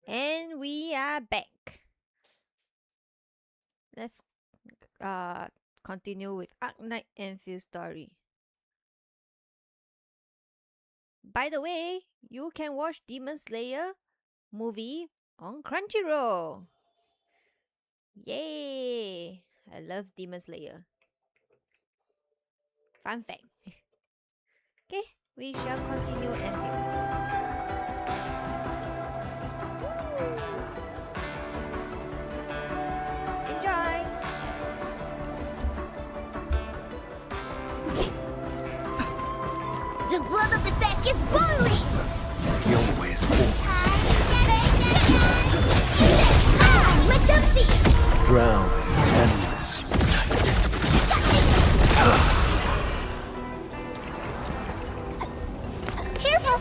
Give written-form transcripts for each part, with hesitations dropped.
And we are back. Let's continue with Arcane and Chen story. By the way, you can watch Demon Slayer movie on Crunchyroll. Yay! I love Demon Slayer. Fun fact. Okay, we shall continue and enjoy. The blood of the pack is boiling! He always walks. Let them fear! Drowning endless night. Careful!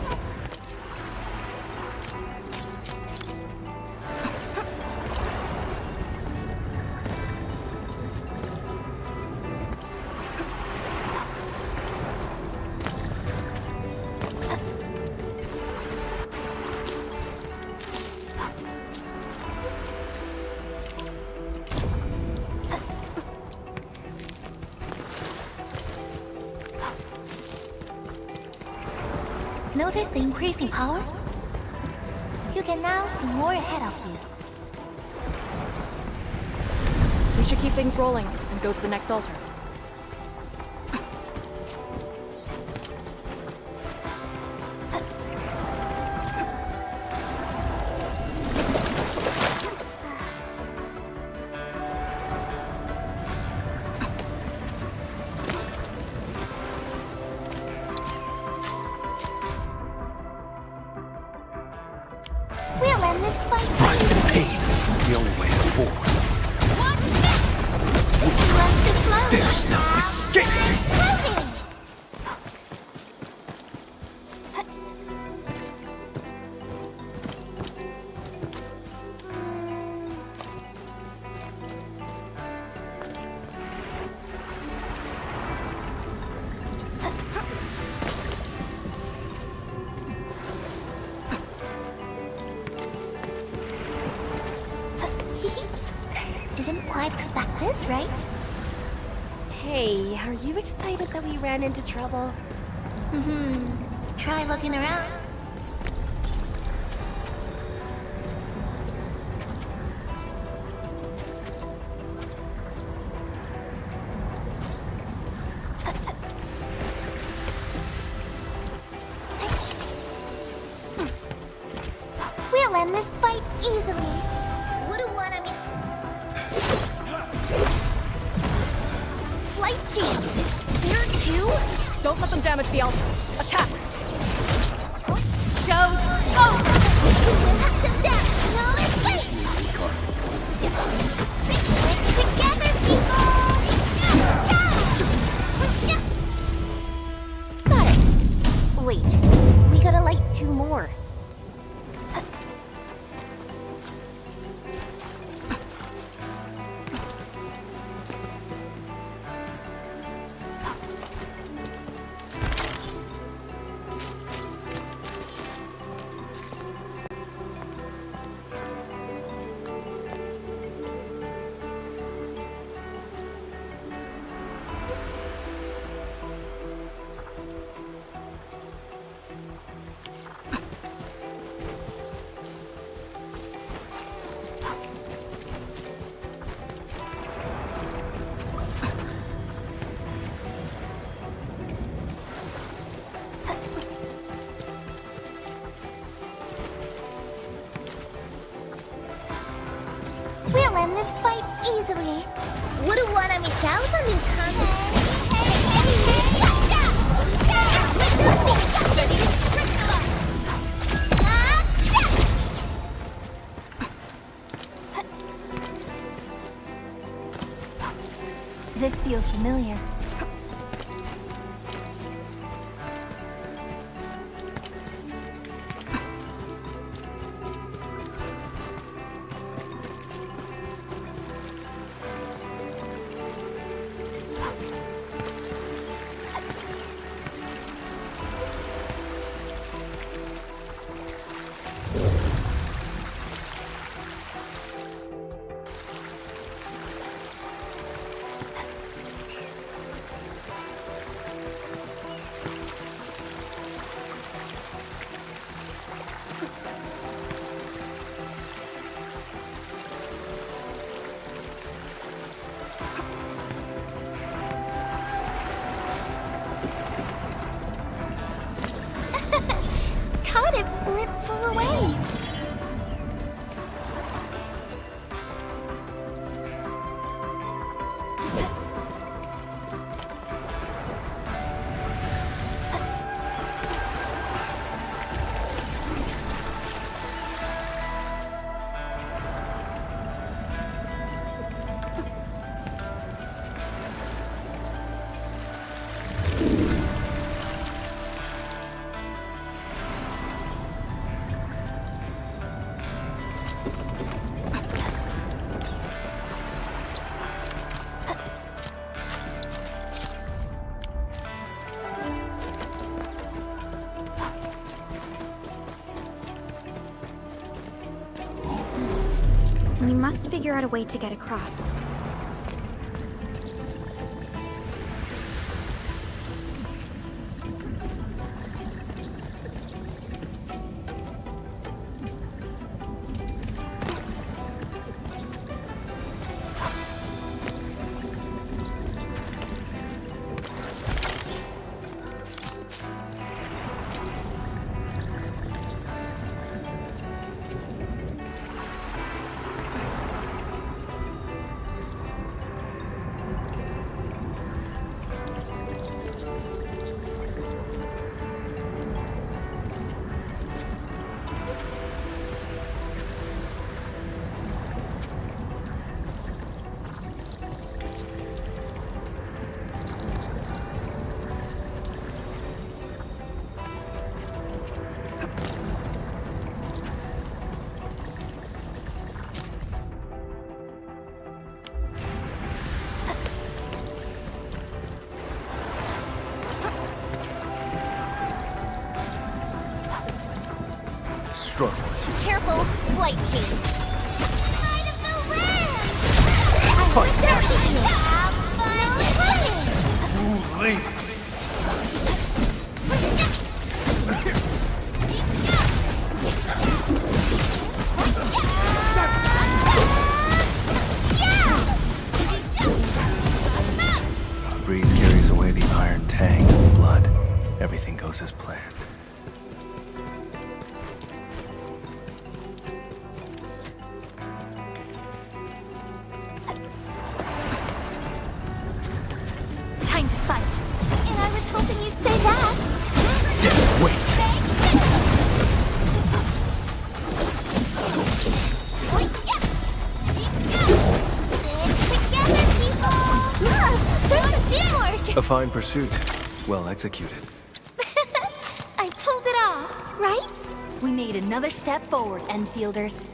Notice the increasing power? You can now see more ahead of you. We should keep things rolling and go to the next altar. We'll end this fight. Pride and pain. He always walks. There's no escape. Didn't quite expect this, right? Hey, are you excited that we ran into trouble? Try looking around. We'll end this fight easily. Wouldn't wanna miss. Light shields. Here too. Don't let them damage the altar. Attack! Go! Go! Impact of death. No escape. Stick together, people. Got it. Wait, we gotta light two more. We'll end this fight easily. Wouldn't wanna miss out on this This feels familiar. caught it before it flew away. We must figure out a way to get across. Struggle as you Careful, flight sheet. Light of the land! fight mercy. Have fun flying! A breeze carries away the iron tang of the blood. Everything goes as planned. Time to fight. And I was hoping you'd say that. Death waits. Stick together, people! That's teamwork! A fine pursuit. Well executed. I pulled it off, right? We made another step forward, Enfielders.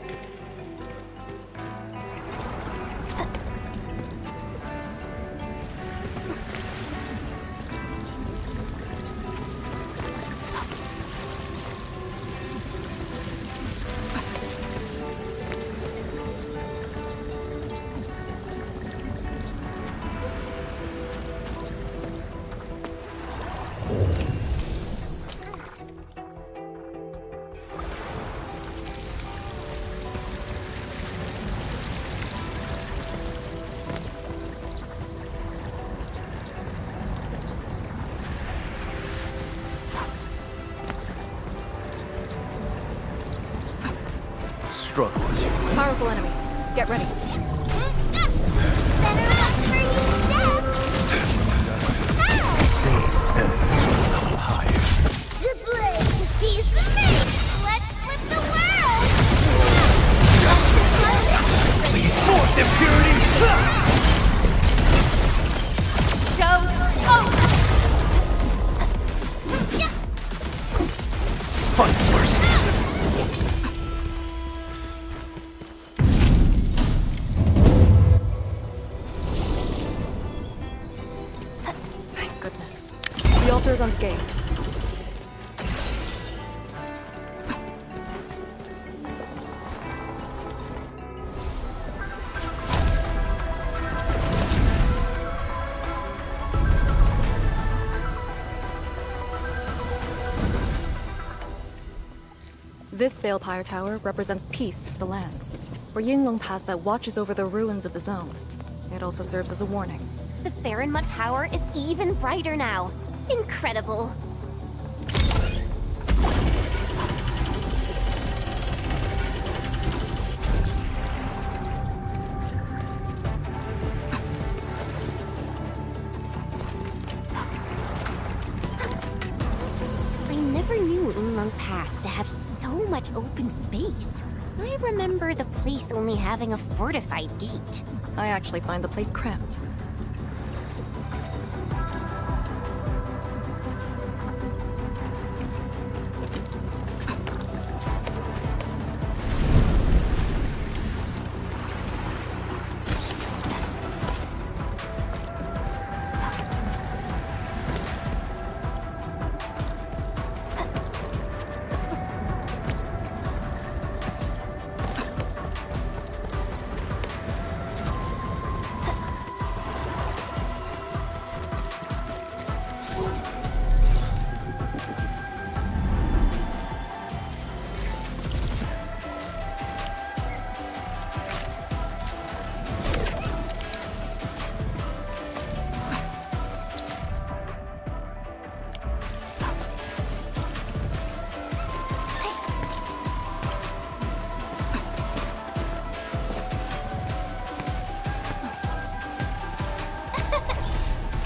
Struggle as you Powerful enemy. Get ready. Better luck for you, Steph! see enemies a little higher. The blade piece of me! Let's flip the world! Lead forth impurity! Show Find mercy. Thank goodness. The altar is unscathed. This Balefire Tower represents peace for the lands. For Yinglong Pass that watches over the ruins of the zone. It also serves as a warning. The Farinmut power is even brighter now. Incredible. past to have so much open space. I remember the place only having a fortified gate. I actually find the place cramped.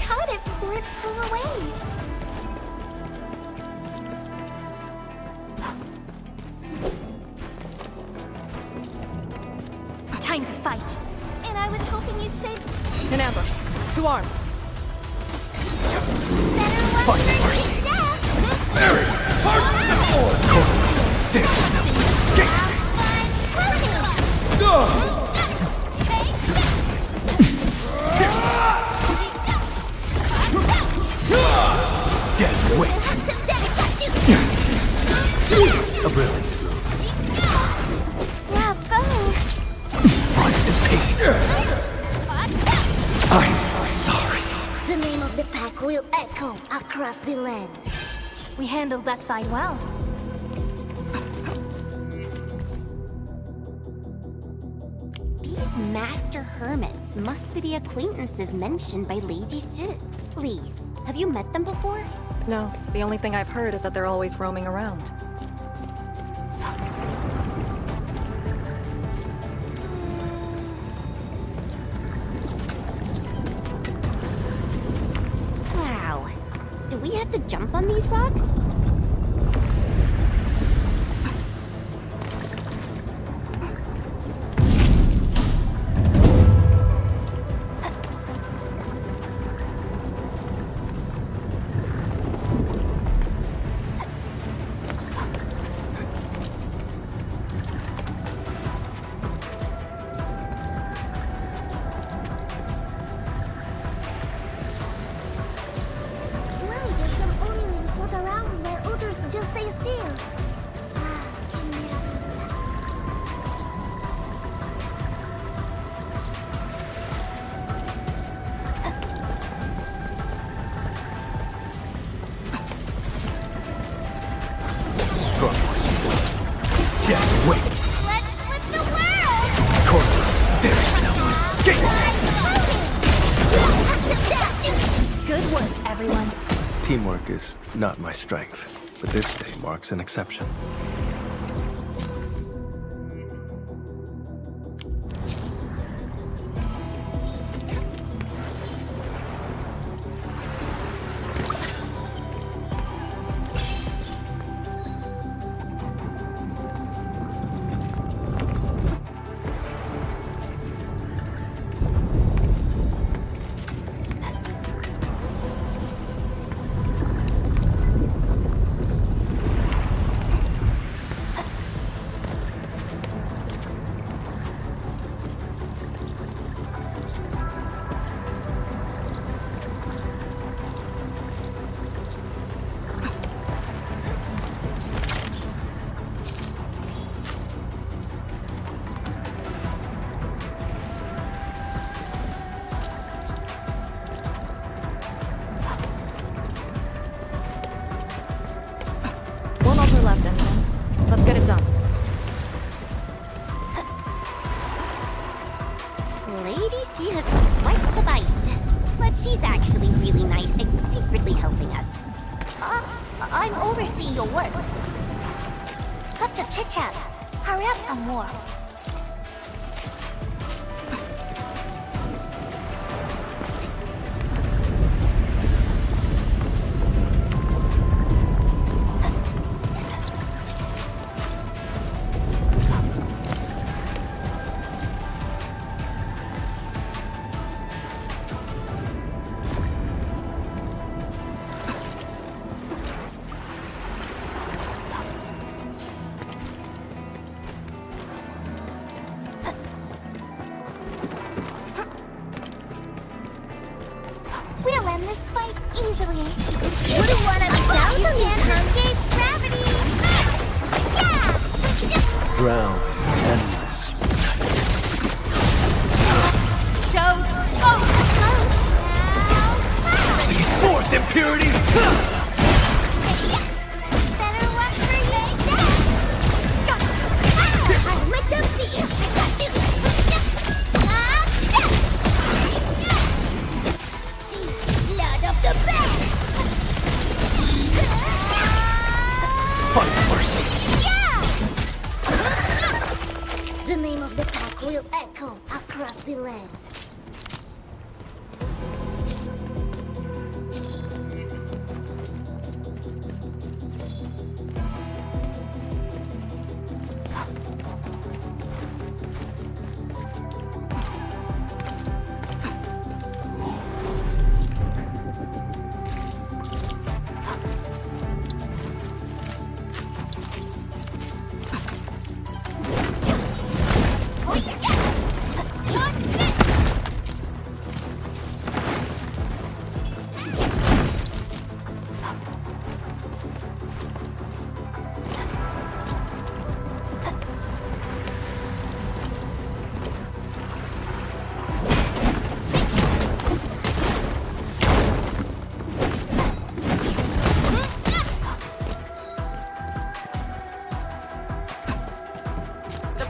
Caught it before it flew away. Time to fight. And I was hoping you'd say In ambush. To arms. better luck Find than mercy. death. There's no escape! Dead weight! A brilliant move. Bravo! Run in pain. I'm sorry. The name of the pack will echo across the land. We handled that fight well. These master hermits must be the acquaintances mentioned by Lady Sid. Lee, have you met them before? No, the only thing I've heard is that they're always roaming around. Wow. Do we have to jump on these rocks? Why does some Orlin float around while others just stay still? Can Strong dead weight. Let's flip the world! Corner. There's no escape! Good work, everyone. Teamwork is not my strength, but this day marks an exception. One altar left, Engine. Let's get it done. Lady C has quite the bite. But she's actually really nice and secretly helping us. I'm overseeing your work. Cut the chit-chat. Hurry up some more. drown in endless night. Shows. Oh! Lead forth, impurity! Better watch for your death! I'm with the fear! I got you! See, blood of the best! Find mercy! The name of the pack will echo across the land.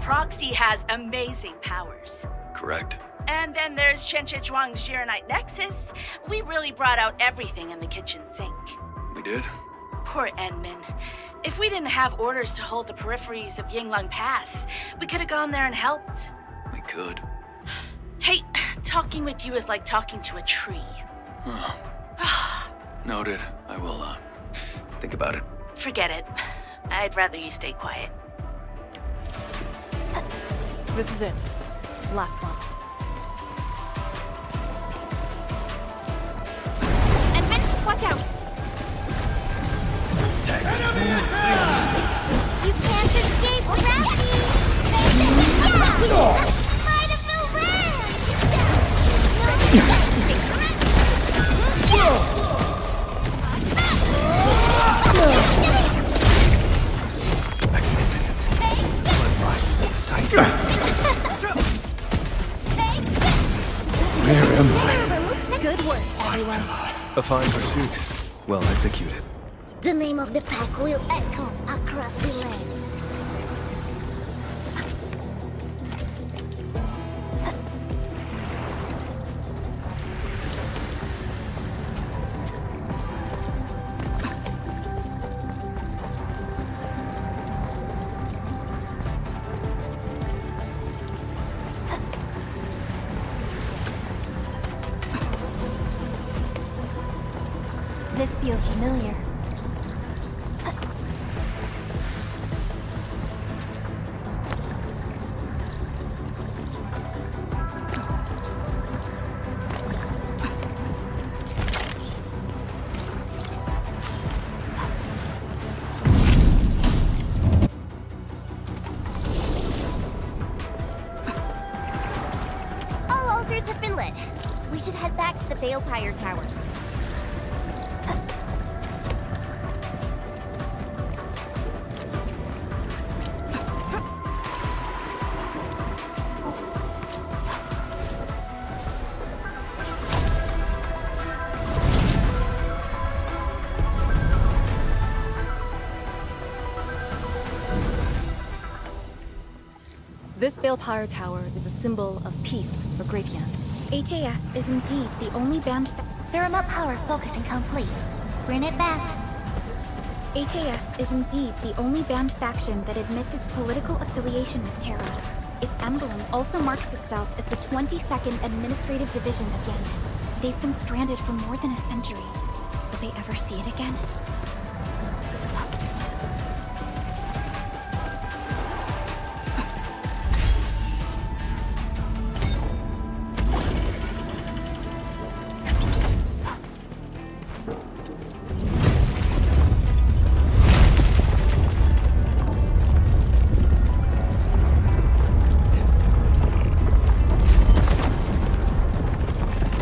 Proxy has amazing powers. Correct. And then there's Chen Zhuang's Shiranite Nexus. We really brought out everything in the kitchen sink. We did? Poor Enman. If we didn't have orders to hold the peripheries of Yinglong Pass, we could have gone there and helped. We could. Hey, talking with you is like talking to a tree. Noted. I will, think about it. Forget it. I'd rather you stay quiet. This is it. Last one. Edmund, watch out! Tag. You can't escape gravity! Might of the Magnificent. Blood rises at the sight. Where am I? Good work, everyone. A fine pursuit. Well executed. The name of the pack will echo across the land. This feels familiar. All altars have been lit. We should head back to the Balefire Tower. This Balefire Tower is a symbol of peace for Great Yan. HAS is indeed the only band. Thermal power focusing complete. Bring it back. HAS is indeed the only banned faction that admits its political affiliation with Terra. Its emblem also marks itself as the 22nd Administrative Division of Yanyan. They've been stranded for more than a century. Will they ever see it again?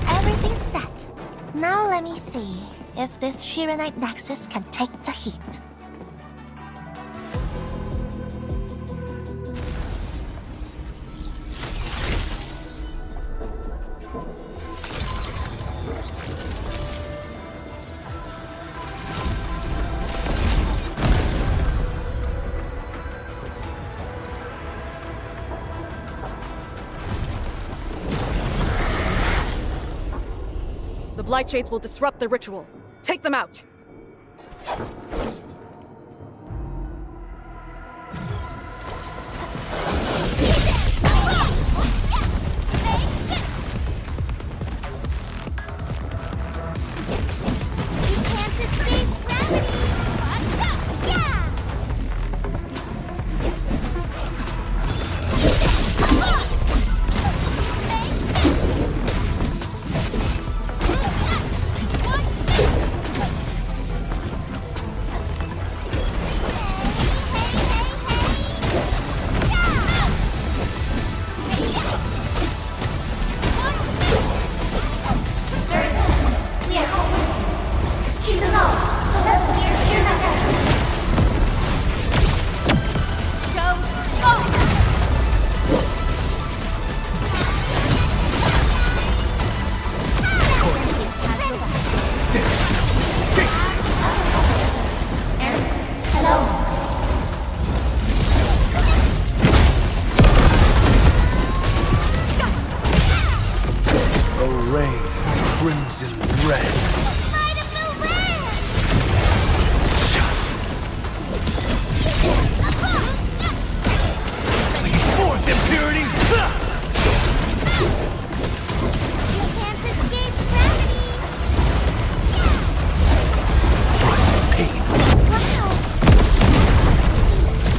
Everything's set. Now let me see if this Shiranite Nexus can take the heat. light shades will disrupt the ritual. Take them out! You can't escape gravity! Yeah! Arrayed in crimson red. Light of the land! Bleed forth, impurity! You can't escape gravity! Pain. Wow!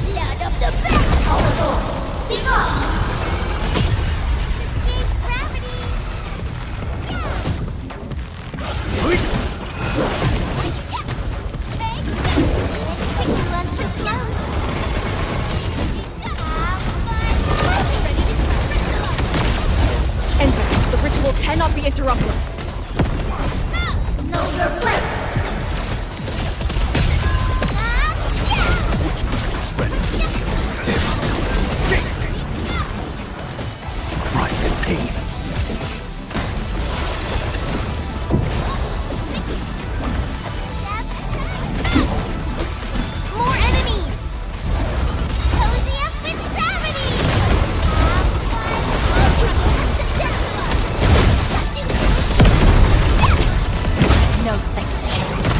Blood of the best! Be gone! Escape gravity! Enter. The ritual cannot be interrupted. Know your place! Is ready. There's no escape. Right in pain. More enemies! Cozy up with gravity! No second chance.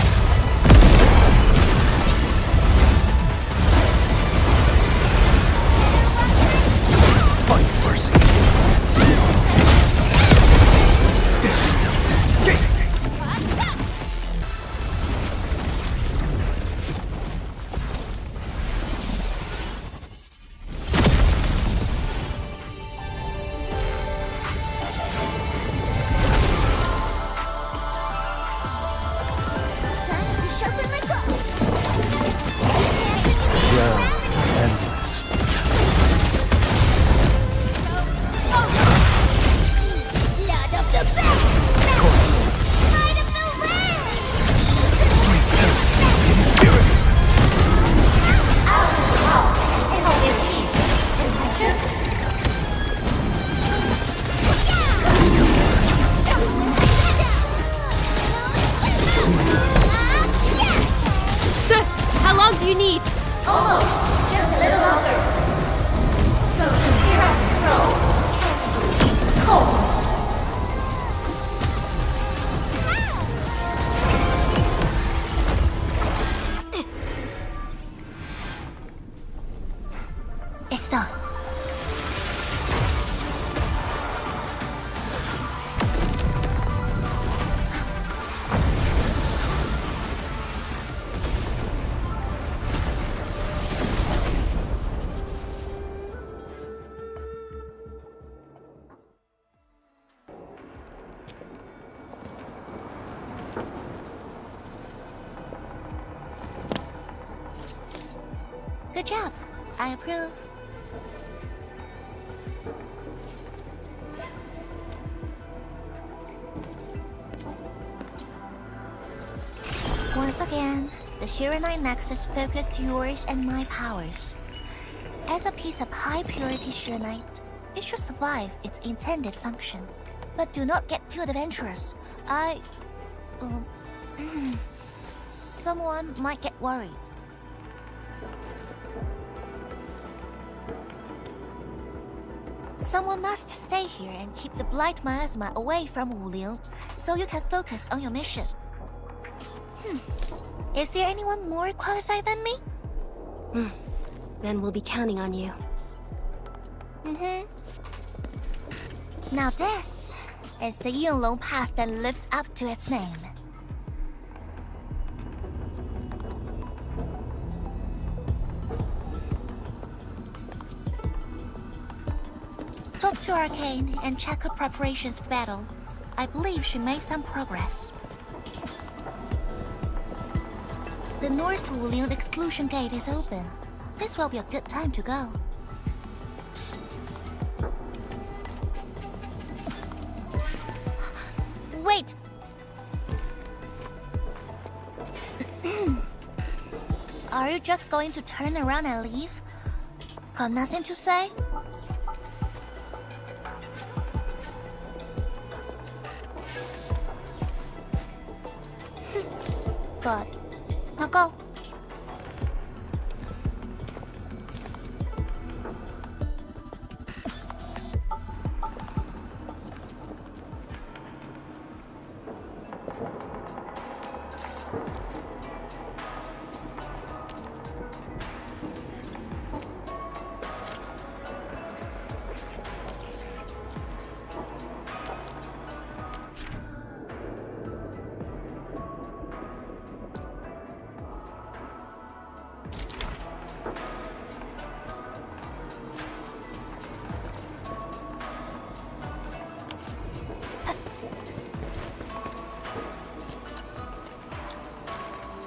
Find mercy. There's no escape. Time to sharpen my claw. Realm endless. Blood of the best! Light of the land! Impurity. Sir, how long do you need? Almost. Just a little longer. So hear us throw. Cold. It's done. Good job. I approve. Once again, the Shiranite Nexus focused yours and my powers. As a piece of high-purity Shiranite, it should survive its intended function. But do not get too adventurous. Someone might get worried. Someone must stay here and keep the blight miasma away from Wuliang, so you can focus on your mission. Is there anyone more qualified than me? Then we'll be counting on you. Now this is the Yinglong Pass that lives up to its name. Talk to Arcane and check her preparations for battle. I believe she made some progress. The North Wuliang exclusion gate is open. This will be a good time to go. Wait! Are you just going to turn around and leave? Got nothing to say? Good. Now go.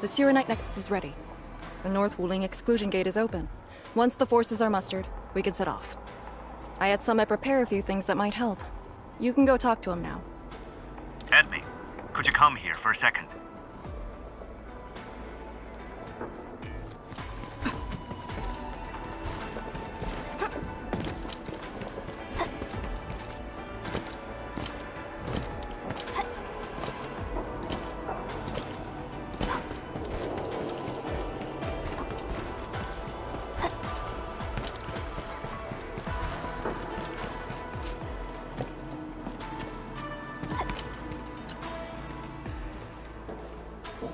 The Sirenite Nexus is ready. The North Wuling exclusion gate is open. Once the forces are mustered, we can set off. I had Summit prepare a few things that might help. You can go talk to him now. Edme, could you come here for a second?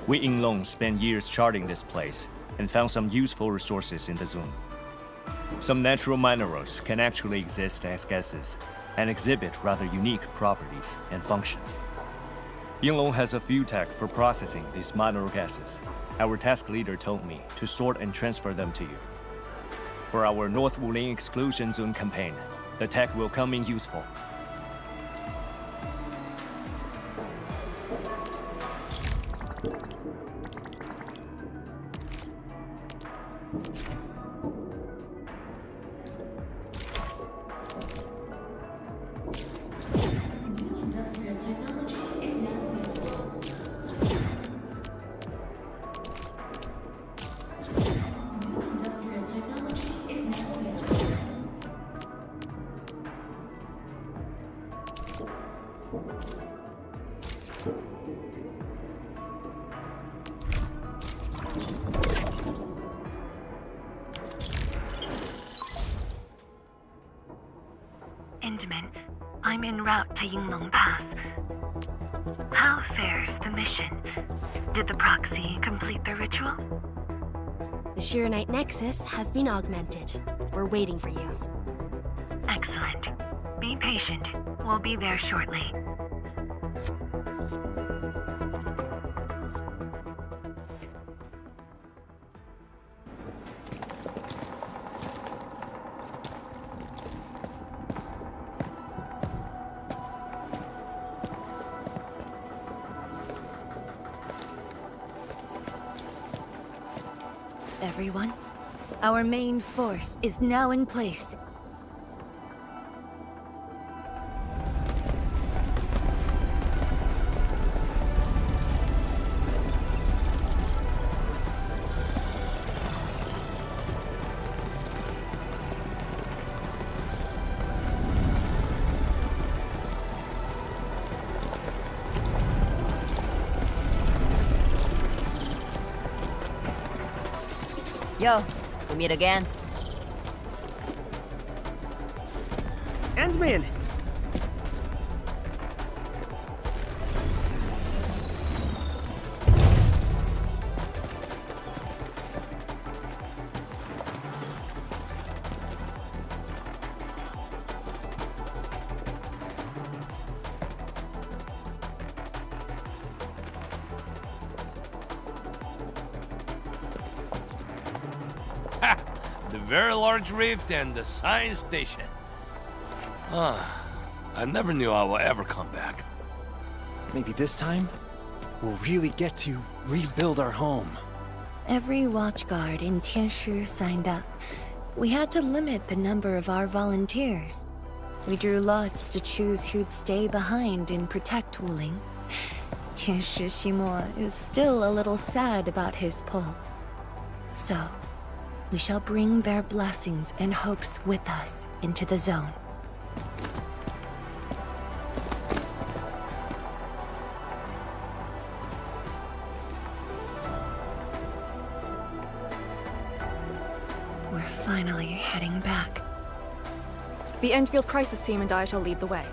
We Yinglong spent years charting this place and found some useful resources in the zone. Some natural minerals can actually exist as gases and exhibit rather unique properties and functions. Yinglong has a few tech for processing these mineral gases. Our task leader told me to sort and transfer them to you. For our North Wuling exclusion zone campaign, the tech will come in useful. Intamin, I'm en route to Yinglong Pass. How fares the mission? Did the proxy complete the ritual? The Shirenite Nexus has been augmented. We're waiting for you. Excellent. Be patient. We'll be there shortly. Everyone, our main force is now in place. Yo, we meet again. Ant-Man! The very large rift and the science station. I never knew I would ever come back. Maybe this time, we'll really get to rebuild our home. Every watchguard in Tianshi signed up. We had to limit the number of our volunteers. We drew lots to choose who'd stay behind and protect Wuling. Tianshi Ximo is still a little sad about his pull. So, we shall bring their blessings and hopes with us into the zone. We're finally heading back. The Enfield Crisis Team and I shall lead the way.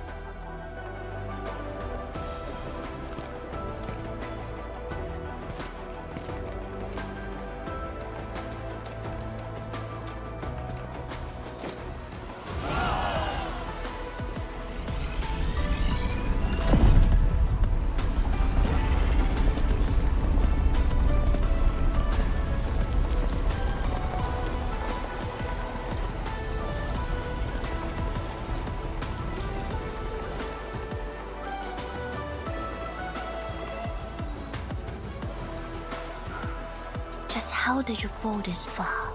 Just how did you fall this far?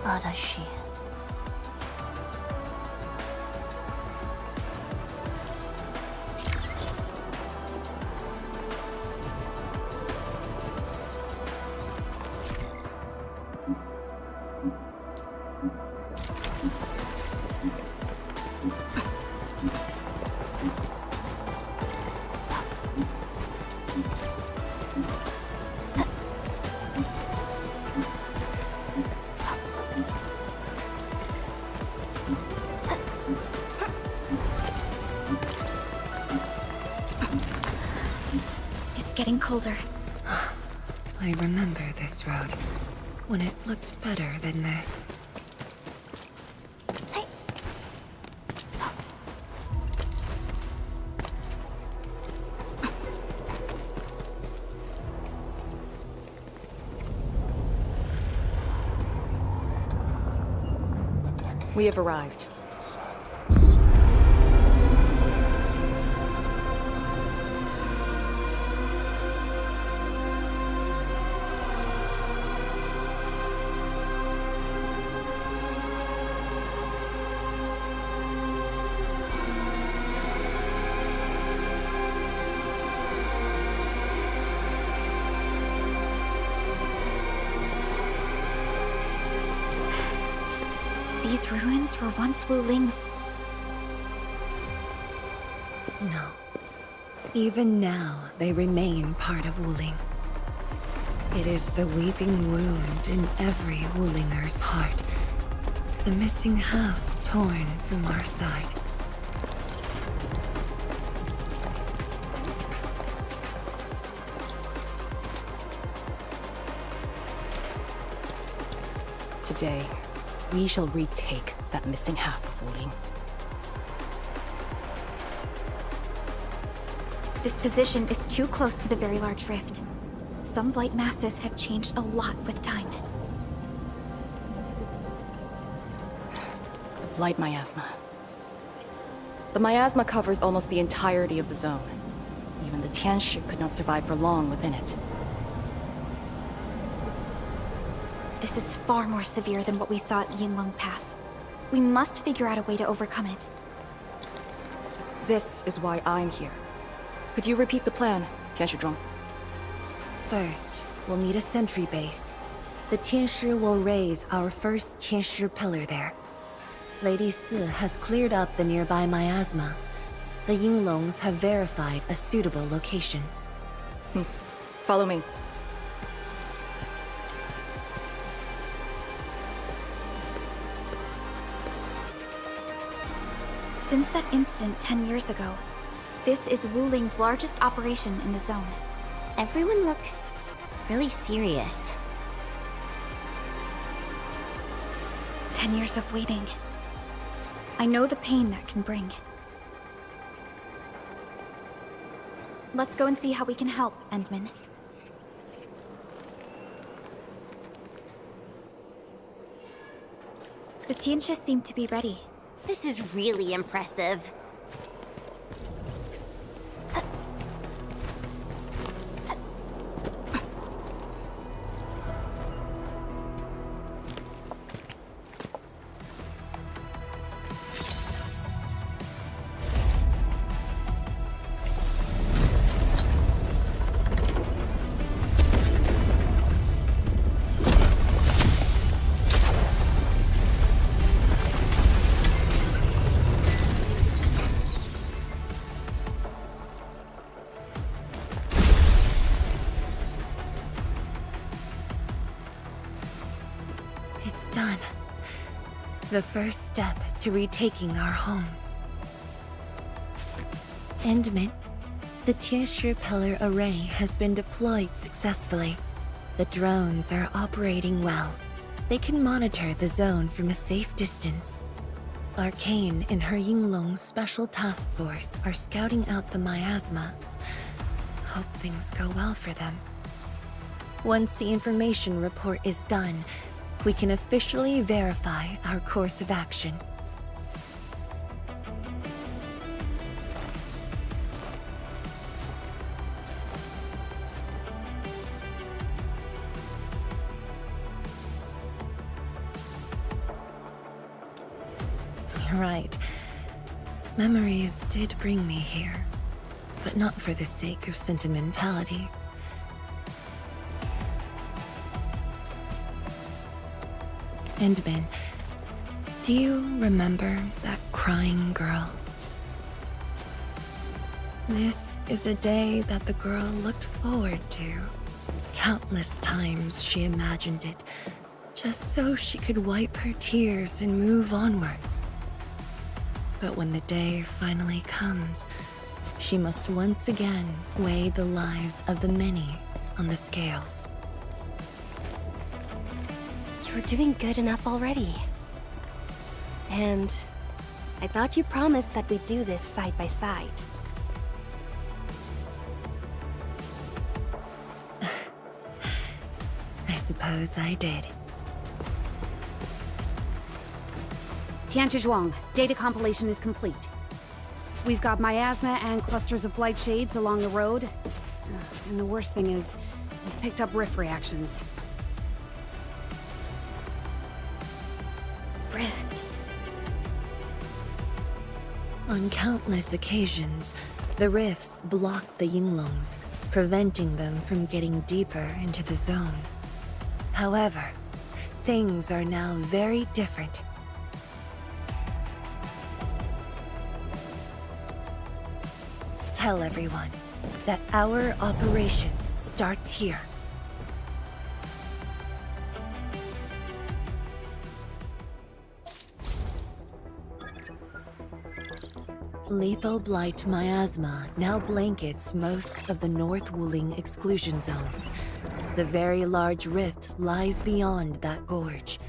Adashi. It's getting colder. I remember this road, when it looked better than this. We have arrived. These ruins were once Wuling's. No. Even now, they remain part of Wuling. It is the weeping wound in every Wulinger's heart. The missing half torn from our side. Today, we shall retake that missing half of Wuling. This position is too close to the very large rift. Some blight masses have changed a lot with time. The Blight Miasma. The miasma covers almost the entirety of the zone. Even the Tianshi could not survive for long within it. This is far more severe than what we saw at Yinglong Pass. We must figure out a way to overcome it. This is why I'm here. Could you repeat the plan, Tianshi? First, we'll need a sentry base. The Tianshi will raise our first Tianshi pillar there. Lady Si has cleared up the nearby miasma. The Yinglongs have verified a suitable location. Follow me. Since that incident 10 years ago, this is Wuling's largest operation in the zone. Everyone looks really serious. 10 years of waiting. I know the pain that can bring. Let's go and see how we can help, Endman. The Tianxia seem to be ready. This is really impressive. It's done. The first step to retaking our homes. Endman, the Tianxia Pillar Array has been deployed successfully. The drones are operating well. They can monitor the zone from a safe distance. Arcane and her Yinglong Special Task Force are scouting out the miasma. Hope things go well for them. Once the information report is done, we can officially verify our course of action. You're right. Memories did bring me here, but not for the sake of sentimentality. Endman, do you remember that crying girl? This is a day that the girl looked forward to. Countless times she imagined it, just so she could wipe her tears and move onwards. But when the day finally comes, she must once again weigh the lives of the many on the scales. You're doing good enough already. And I thought you promised that we'd do this side by side. I suppose I did. Tianzhuang, data compilation is complete. We've got miasma and clusters of blight shades along the road. And the worst thing is, we've picked up rift reactions. Rift. On countless occasions, the rifts blocked the Yinglongs, preventing them from getting deeper into the zone. However, things are now very different. Tell everyone that our operation starts here. Lethal blight miasma now blankets most of the North Wuling exclusion zone. The very large rift lies beyond that gorge.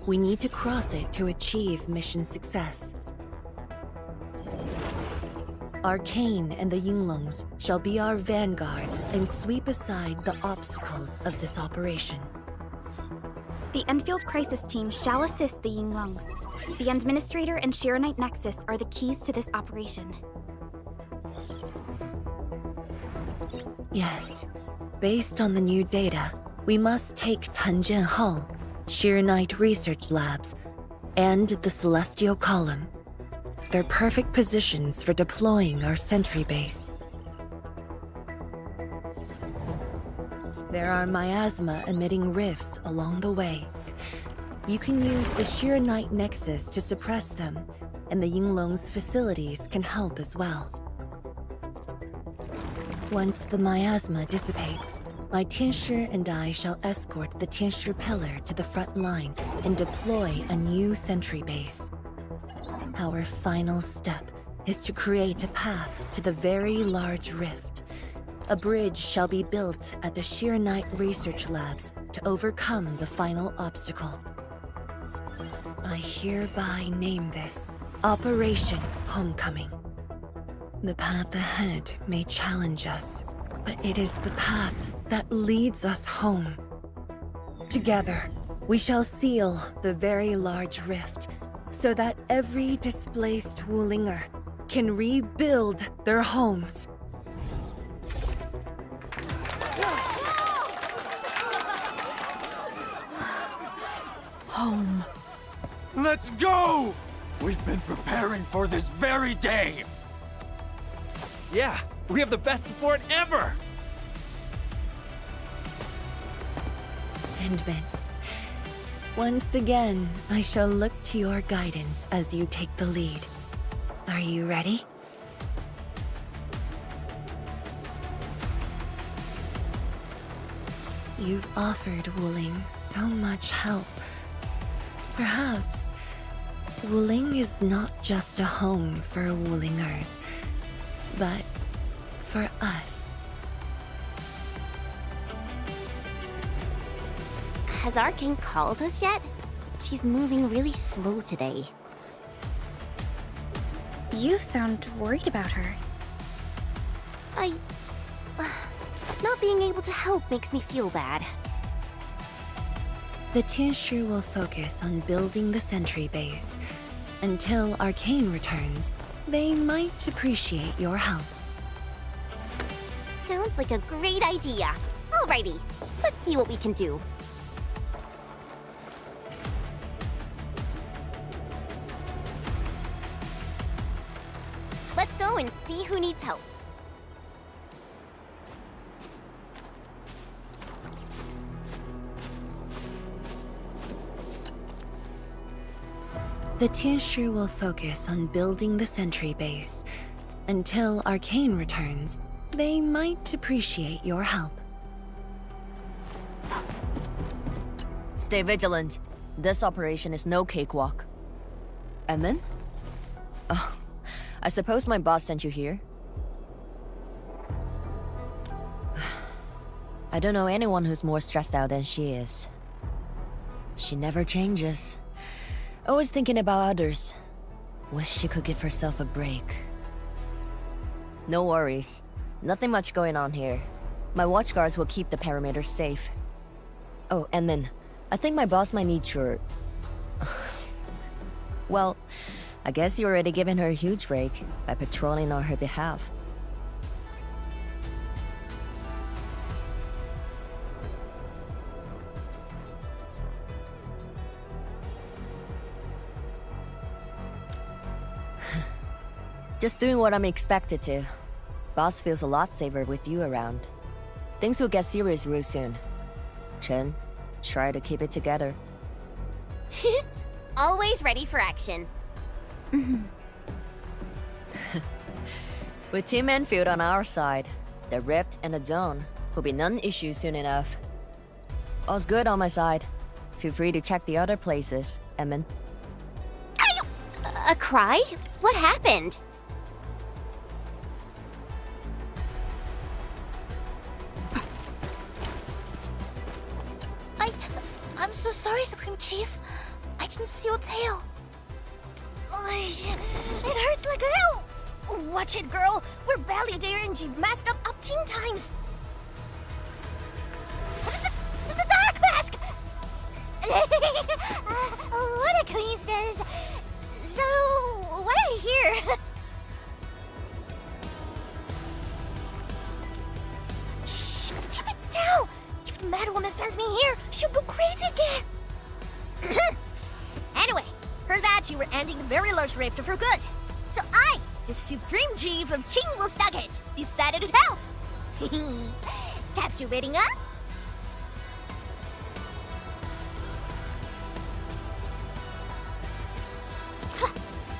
We need to cross it to achieve mission success. Arcane and the Yinglongs shall be our vanguards and sweep aside the obstacles of this operation. The Enfield Crisis Team shall assist the Yinglongs. The Administrator and Shiranite Nexus are the keys to this operation. Yes. Based on the new data, we must take Tanjian Hull, Shiranite Research Labs, and the Celestial Column. They're perfect positions for deploying our sentry base. There are miasma-emitting rifts along the way. You can use the Shiranite Nexus to suppress them, and the Yinglong's facilities can help as well. Once the miasma dissipates, my Tianxia and I shall escort the Tianxia Pillar to the front line and deploy a new sentry base. Our final step is to create a path to the very large rift. A bridge shall be built at the Sheer Night Research Labs to overcome the final obstacle. I hereby name this Operation Homecoming. The path ahead may challenge us, but it is the path that leads us home. Together, we shall seal the very large rift so that every displaced Wulinger can rebuild their homes. Home. Let's go! We've been preparing for this very day! Yeah, we have the best support ever! And then, once again, I shall look to your guidance as you take the lead. Are you ready? You've offered Wuling so much help. Perhaps Wuling is not just a home for Wulingers, but for us. Has Arcane called us yet? She's moving really slow today. You sound worried about her. Not being able to help makes me feel bad. The Tianshu will focus on building the sentry base. Until Arcane returns, they might appreciate your help. Sounds like a great idea. Alrighty, let's see what we can do. Let's go and see who needs help. The Tianshu will focus on building the sentry base. Until Arcane returns, they might appreciate your help. Stay vigilant. This operation is no cakewalk. And then? Oh, I suppose my boss sent you here? I don't know anyone who's more stressed out than she is. She never changes. Always thinking about others. Wish she could give herself a break. No worries. Nothing much going on here. My watchguards will keep the perimeter safe. Oh, and then, I think my boss might need your... Well, I guess you're already giving her a huge break by patrolling on her behalf. Just doing what I'm expected to. Boss feels a lot safer with you around. Things will get serious real soon. Chen, try to keep it together. Always ready for action. With Team Enfield on our side, the Rift and the Zone will be non-issue soon enough. All's good on my side. Feel free to check the other places, Emin. A cry? What happened? I'm so sorry, Supreme Chief. I didn't see your tail. It hurts like hell. Watch it, girl. We're barely there and you've messed up 10 times. The dark mask! What a coincidence. So, why are you here? Shh! Keep it down! If the Mad Woman finds me here, she'll go crazy again! Anyway, heard that you were ending the very large rift for good. So I, the Supreme Chief of Qingwu Stucket, decided to help! Captivating, huh?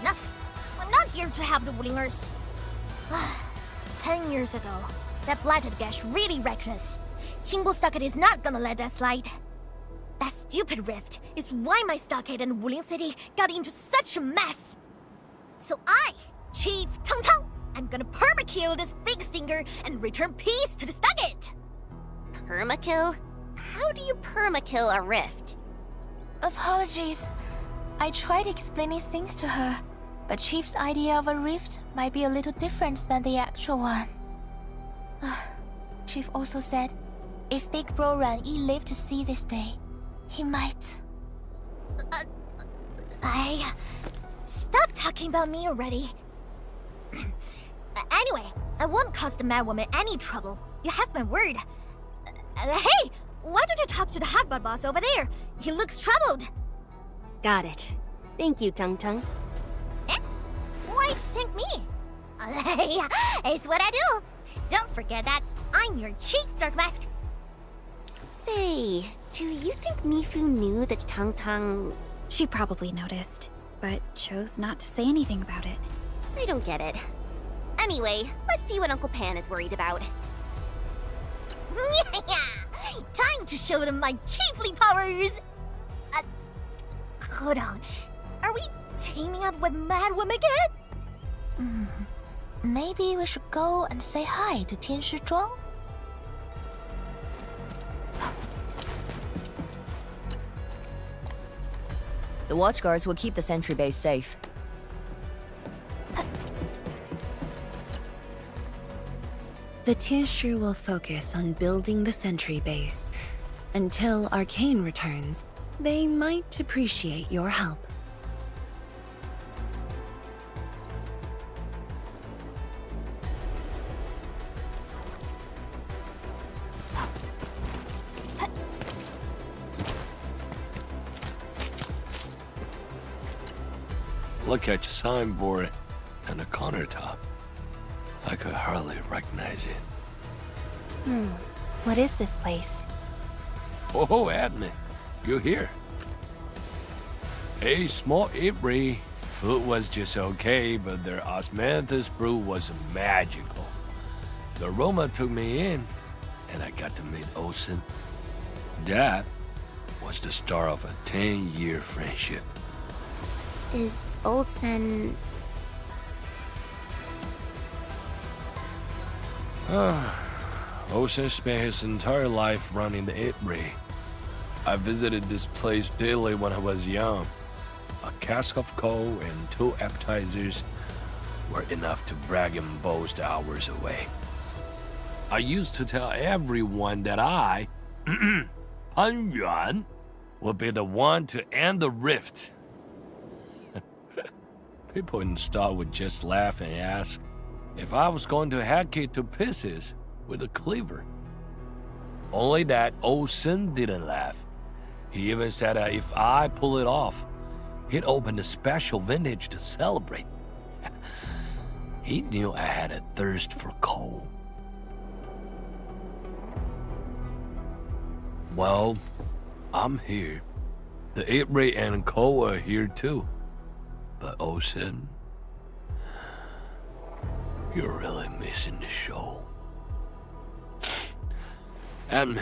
Enough! I'm not here to help the Wulingers. 10 years ago, that blighted gash really wrecked us. Qingwu Stockade is not gonna let that slide. That stupid rift is why my stockade and Wuling City got into such a mess. So I, Chief Tung Tung, am gonna permakill this big stinger and return peace to the Stugget. Permakill? How do you permakill a rift? Apologies. I tried explaining things to her, but Chief's idea of a rift might be a little different than the actual one. Chief also said, if Big Bro Ran Yi lived to see this day, he might... Stop talking about me already. Anyway, I won't cause the mad woman any trouble. You have my word. Hey! Why don't you talk to the hotbot boss over there? He looks troubled. Got it. Thank you, Tung Tung. Why thank me? It's what I do. Don't forget that I'm your chief, Dark Mask. Say, do you think Mifu knew that Tung Tung... She probably noticed, but chose not to say anything about it. I don't get it. Anyway, let's see what Uncle Pan is worried about. Time to show them my chiefly powers! Hold on. Are we teaming up with Mad Woman again? Maybe we should go and say hi to Tianshi Zhuang? The watchguards will keep the sentry base safe. The Tianshi will focus on building the sentry base. Until Arcane returns, they might appreciate your help. Look at your signboard and the countertop. I could hardly recognize it. What is this place? Oh, admin, you're here. A small apiary. Food was just okay, but their osmanthus brew was magical. The aroma took me in, and I got to meet Olsen. That was the start of a 10-year friendship. Is Olsen... Olsen spent his entire life running the apiary. I visited this place daily when I was young. A cask of coal and 2 appetizers were enough to brag and boast hours away. I used to tell everyone that I, Pan Yuan, would be the one to end the rift. People in the store would just laugh and ask if I was going to hack it to pieces with a cleaver. Only that Olsen didn't laugh. He even said that if I pull it off, he'd open a special vintage to celebrate. He knew I had a thirst for coal. Well, I'm here. The apiary and coal are here too. But Olsen, you're really missing the show. And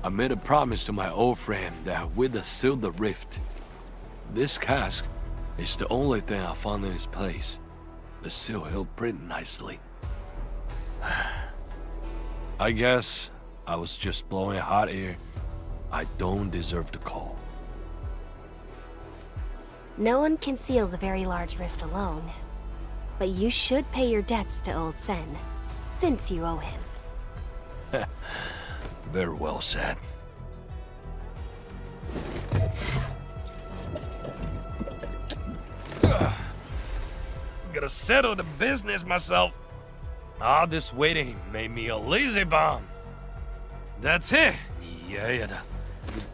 I made a promise to my old friend that we'd seal the rift. This cask is the only thing I found in this place. The seal held pretty nicely. I guess I was just blowing hot air. I don't deserve the call. No one can seal the very large rift alone. But you should pay your debts to Old Sen, since you owe him. Very well said. Gotta settle the business myself. All this waiting made me a lazy bum. That's it. Yeah, the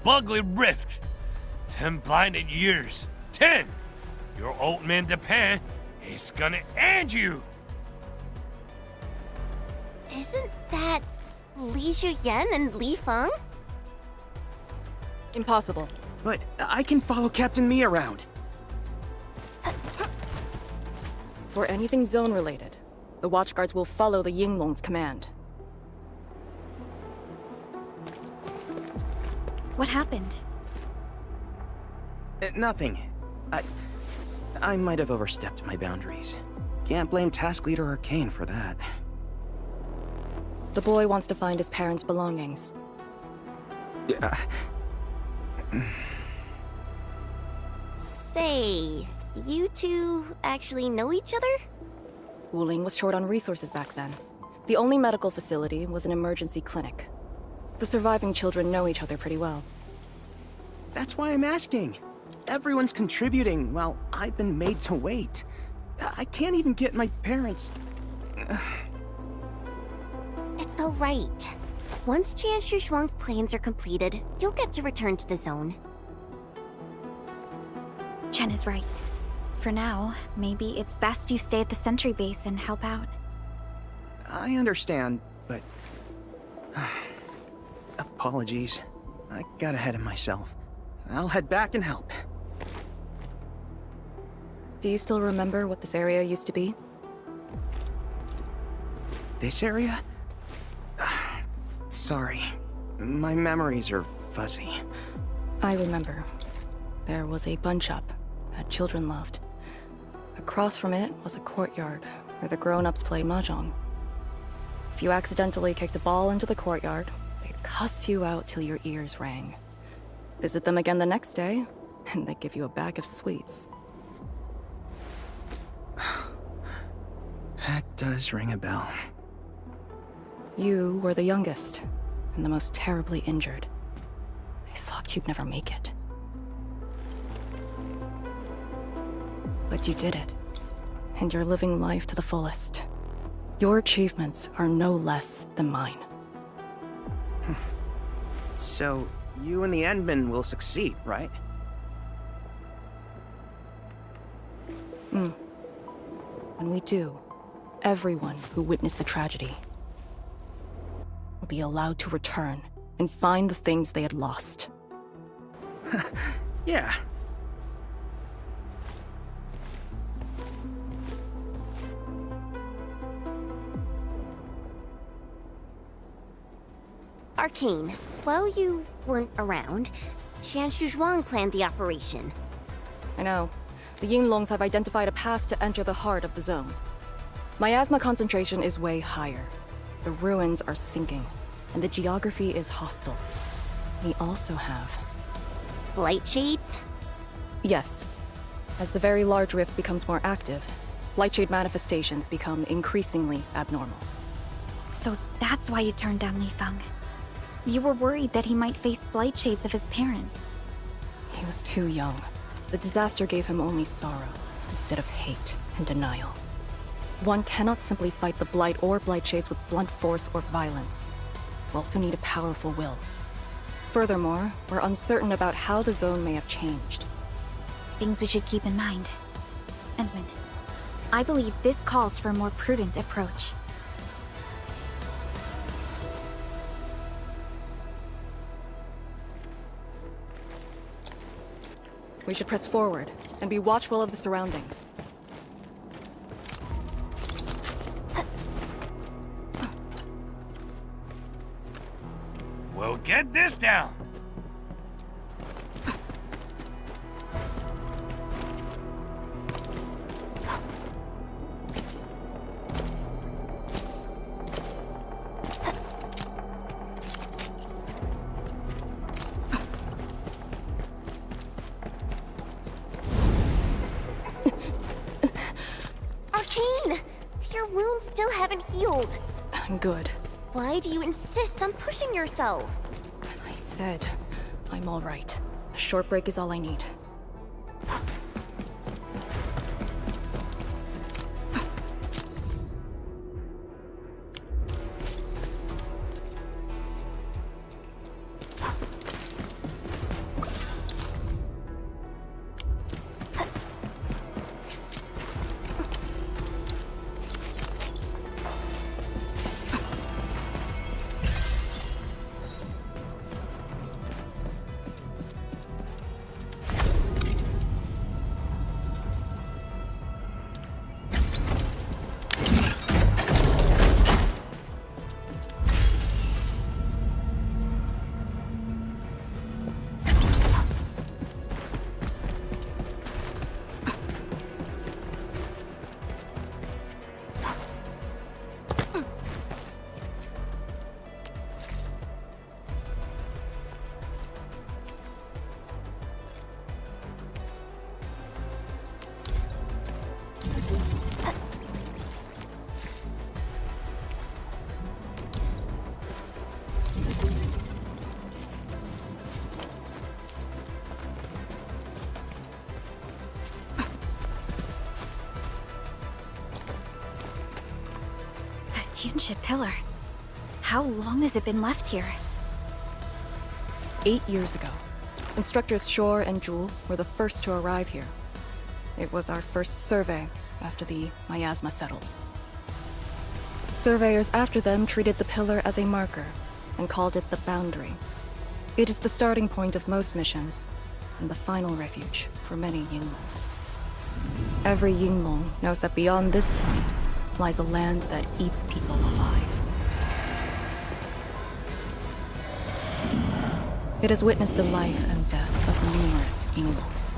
bugly rift. 10 blinded years. 10! Your old man Japan is gonna end you! Isn't that Li Zhuyan and Li Feng? Impossible. But I can follow Captain Mi around. For anything zone-related, the watchguards will follow the Yinglong's command. What happened? Nothing. I might have overstepped my boundaries. Can't blame Task Leader Arcane for that. The boy wants to find his parents' belongings. Say, you two actually know each other? Wuling was short on resources back then. The only medical facility was an emergency clinic. The surviving children know each other pretty well. That's why I'm asking. Everyone's contributing while I've been made to wait. I can't even get my parents... It's all right. Once Qian Shuang's plans are completed, you'll get to return to the zone. Chen is right. For now, maybe it's best you stay at the sentry base and help out. I understand, but... Apologies. I got ahead of myself. I'll head back and help. Do you still remember what this area used to be? This area? Sorry. My memories are fuzzy. I remember. There was a bun shop that children loved. Across from it was a courtyard where the grown-ups played mahjong. If you accidentally kicked a ball into the courtyard, they'd cuss you out till your ears rang. Visit them again the next day, and they'd give you a bag of sweets. That does ring a bell. You were the youngest, and the most terribly injured. I thought you'd never make it. But you did it, and you're living life to the fullest. Your achievements are no less than mine. So, you and the Endmen will succeed, right? When we do, everyone who witnessed the tragedy will be allowed to return and find the things they had lost. Yeah. Arcane, while you weren't around, Qian Shuang planned the operation. I know. The Yinglongs have identified a path to enter the heart of the zone. Miasma concentration is way higher. The ruins are sinking, and the geography is hostile. We also have... Blight shades? Yes. As the very large rift becomes more active, Blightshade manifestations become increasingly abnormal. So that's why you turned down Li Feng. You were worried that he might face blight shades of his parents. He was too young. The disaster gave him only sorrow, instead of hate and denial. One cannot simply fight the Blight or Blight Shades with blunt force or violence. You also need a powerful will. Furthermore, we're uncertain about how the zone may have changed. Things we should keep in mind. Endman, I believe this calls for a more prudent approach. We should press forward and be watchful of the surroundings. Well, get this down! Arcane! Your wounds still haven't healed. Good. Why do you insist on pushing yourself? I said, I'm all right. A short break is all I need. Tianxia pillar. How long has it been left here? 8 years ago, instructors Shore and Jewel were the first to arrive here. It was our first survey after the miasma settled. Surveyors after them treated the pillar as a marker and called it the boundary. It is the starting point of most missions and the final refuge for many Yinglongs. Every Yinglong knows that beyond this point lies a land that eats people alive. It has witnessed the life and death of numerous Yinglongs.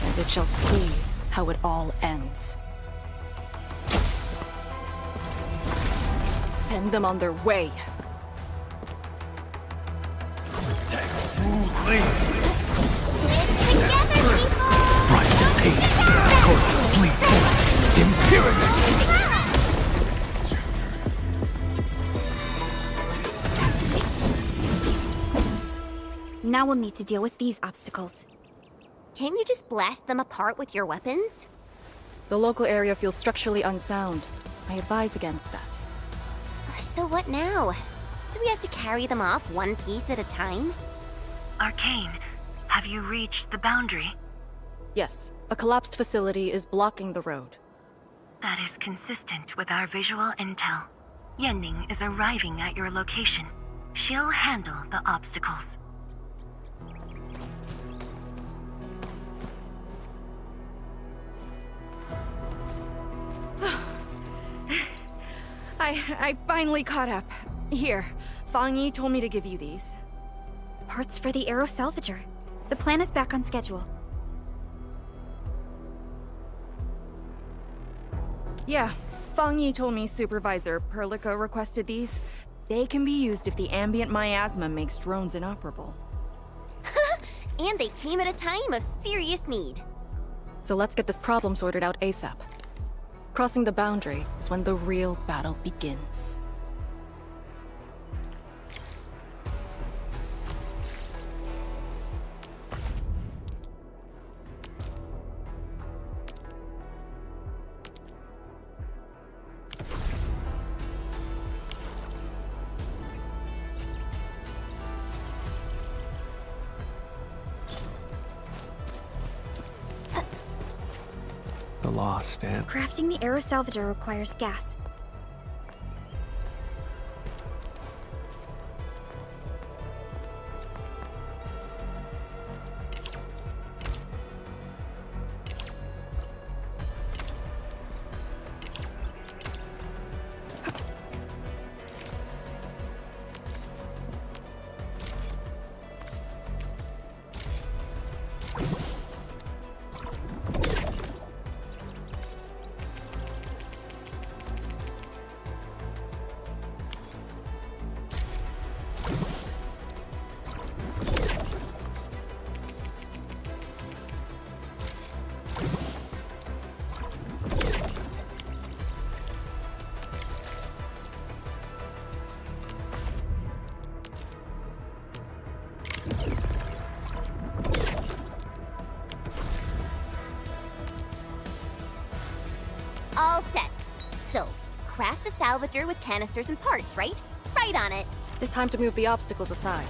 And it shall see how it all ends. Send them on their way. Now we'll need to deal with these obstacles. Can you just blast them apart with your weapons? The local area feels structurally unsound. I advise against that. So what now? Do we have to carry them off one piece at a time? Arcane, have you reached the boundary? Yes, a collapsed facility is blocking the road. That is consistent with our visual intel. Yenning is arriving at your location. She'll handle the obstacles. I finally caught up. Here, Fang Yi told me to give you these. Parts for the Aero Salvager. The plan is back on schedule. Yeah, Fang Yi told me Supervisor Perlica requested these. They can be used if the ambient miasma makes drones inoperable. And they came at a time of serious need. So let's get this problem sorted out ASAP. Crossing the boundary is when the real battle begins. The lost and Crafting the Aero Salvager requires gas. All set. So, craft the salvager with canisters and parts, right? Right on it. It's time to move the obstacles aside.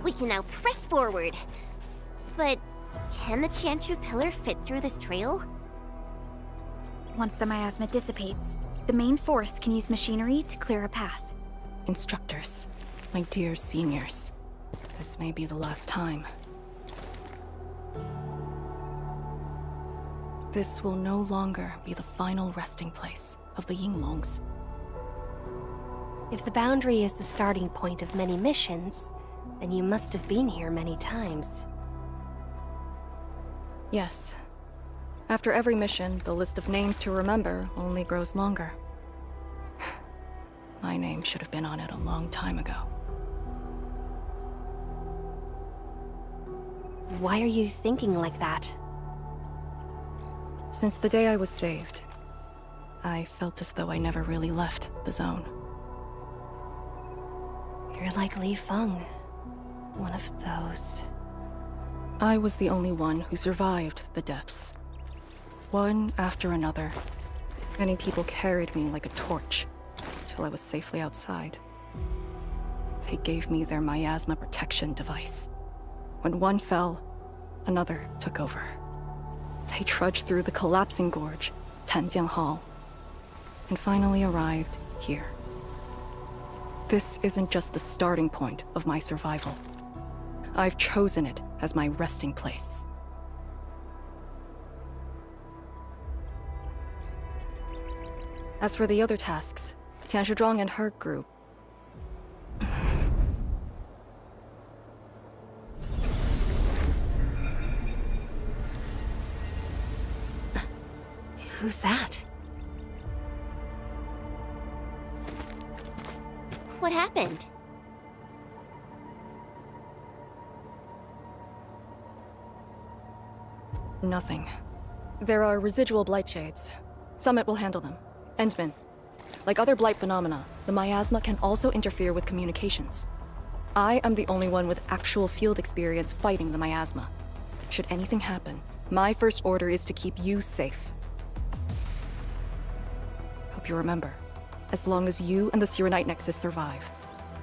We can now press forward. But can the Tianxia pillar fit through this trail? Once the miasma dissipates, the main force can use machinery to clear a path. Instructors, my dear seniors, This may be the last time. This will no longer be the final resting place of the Yinglongs. If the boundary is the starting point of many missions, then you must have been here many times. Yes. After every mission, the list of names to remember only grows longer. My name should have been on it a long time ago. Why are you thinking like that? Since the day I was saved, I felt as though I never really left the zone. You're like Li Feng. One of those. I was the only one who survived the depths. One after another. Many people carried me like a torch, till I was safely outside. They gave me their miasma protection device. When one fell, another took over. They trudged through the collapsing gorge, Tanjiang Hall, and finally arrived here. This isn't just the starting point of my survival. I've chosen it as my resting place. As for the other tasks, Tian Shizhuang and her group. Who's that? What happened? Nothing. There are residual blight shades. Summit will handle them. Endman. Like other blight phenomena, the miasma can also interfere with communications. I am the only one with actual field experience fighting the miasma. Should anything happen, my first order is to keep you safe. Hope you remember, as long as you and the Sirenite Nexus survive,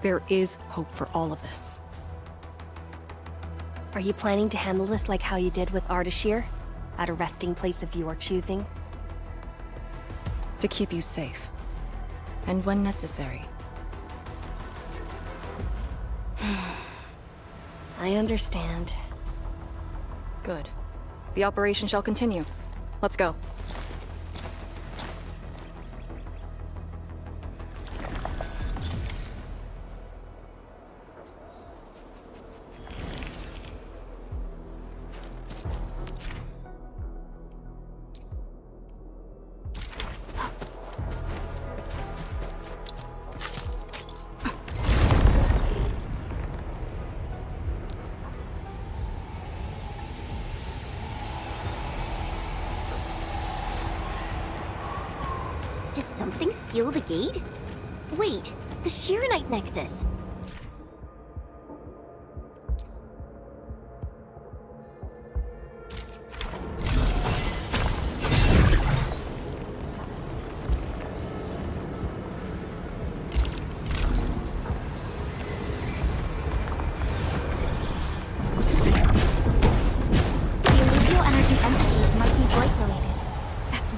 there is hope for all of this. Are you planning to handle this like how you did with Ardashir? At a resting place of your choosing? To keep you safe. And when necessary. I understand. Good. The operation shall continue. Let's go. Did something seal the gate? Wait, the Shirenite Nexus.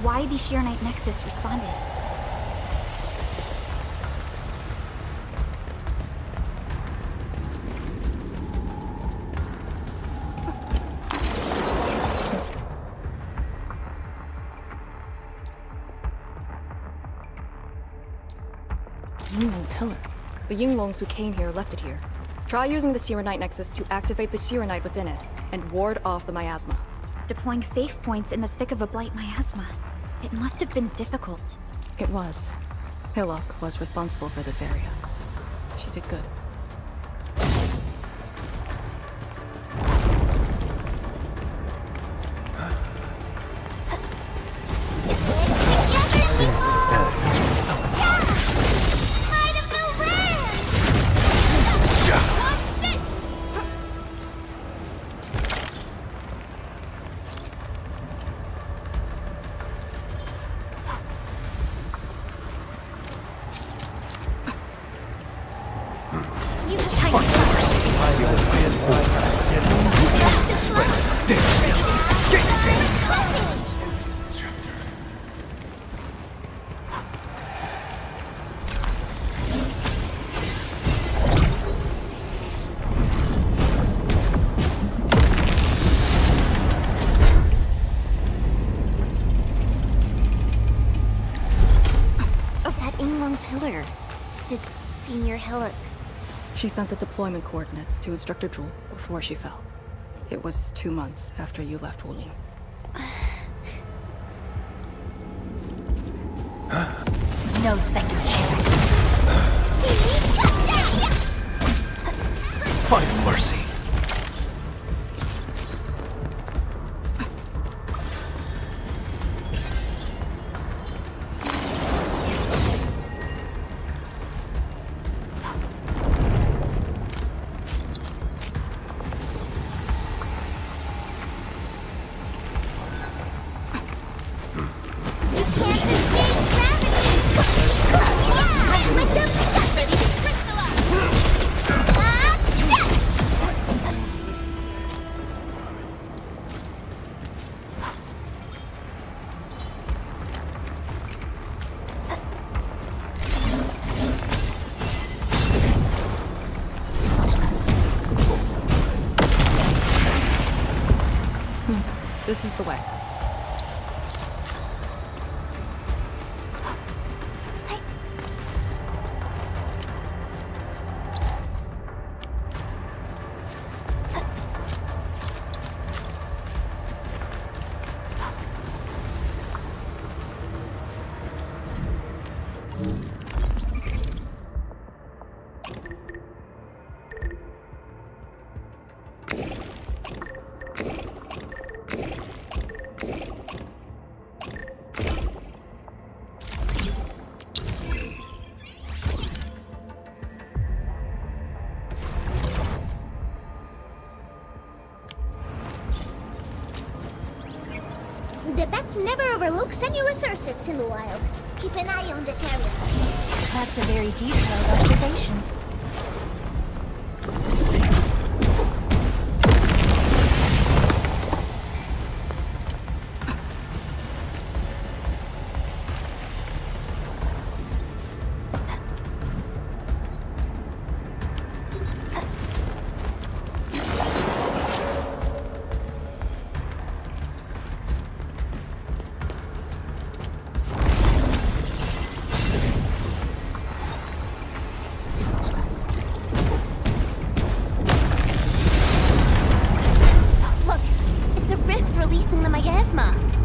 Why the Shirenite Nexus responded. Yinglong Pillar. The Yinglongs who came here left it here. Try using the Shirenite Nexus to activate the Shirenite within it and ward off the miasma. Deploying safe points in the thick of a blight miasma. It must have been difficult. It was. Hillock was responsible for this area. She did good. Yinglong pillar did Senior Hella... She sent the deployment coordinates to Instructor Jewel before she fell. It was 2 months after you left Wuling. No second chance. Find mercy. This is the way. The Beck never overlooks any resources in the wild. Keep an eye on the area. That's a very detailed observation.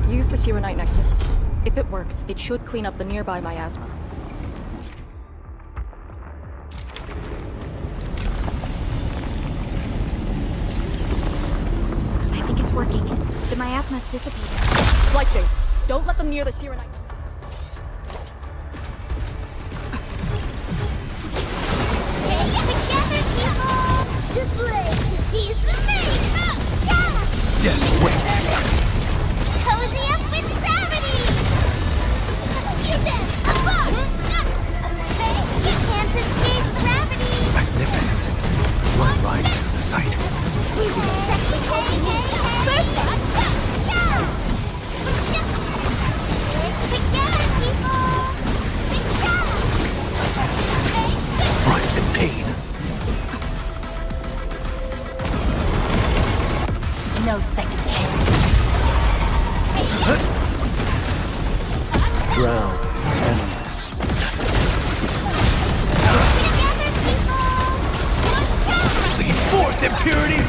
Use the Shiranite Nexus. If it works, it should clean up the nearby miasma. I think it's working. The miasma's dissipating. Light Shades, don't let them near the Shiranite. Death waits. Cozy up with gravity! Use it! Above! You can't escape gravity! Magnificent. Blood rises at the sight. Perfect! Together, people! Run in pain. No second chance. Drown. Endless. Lead forth, impurity!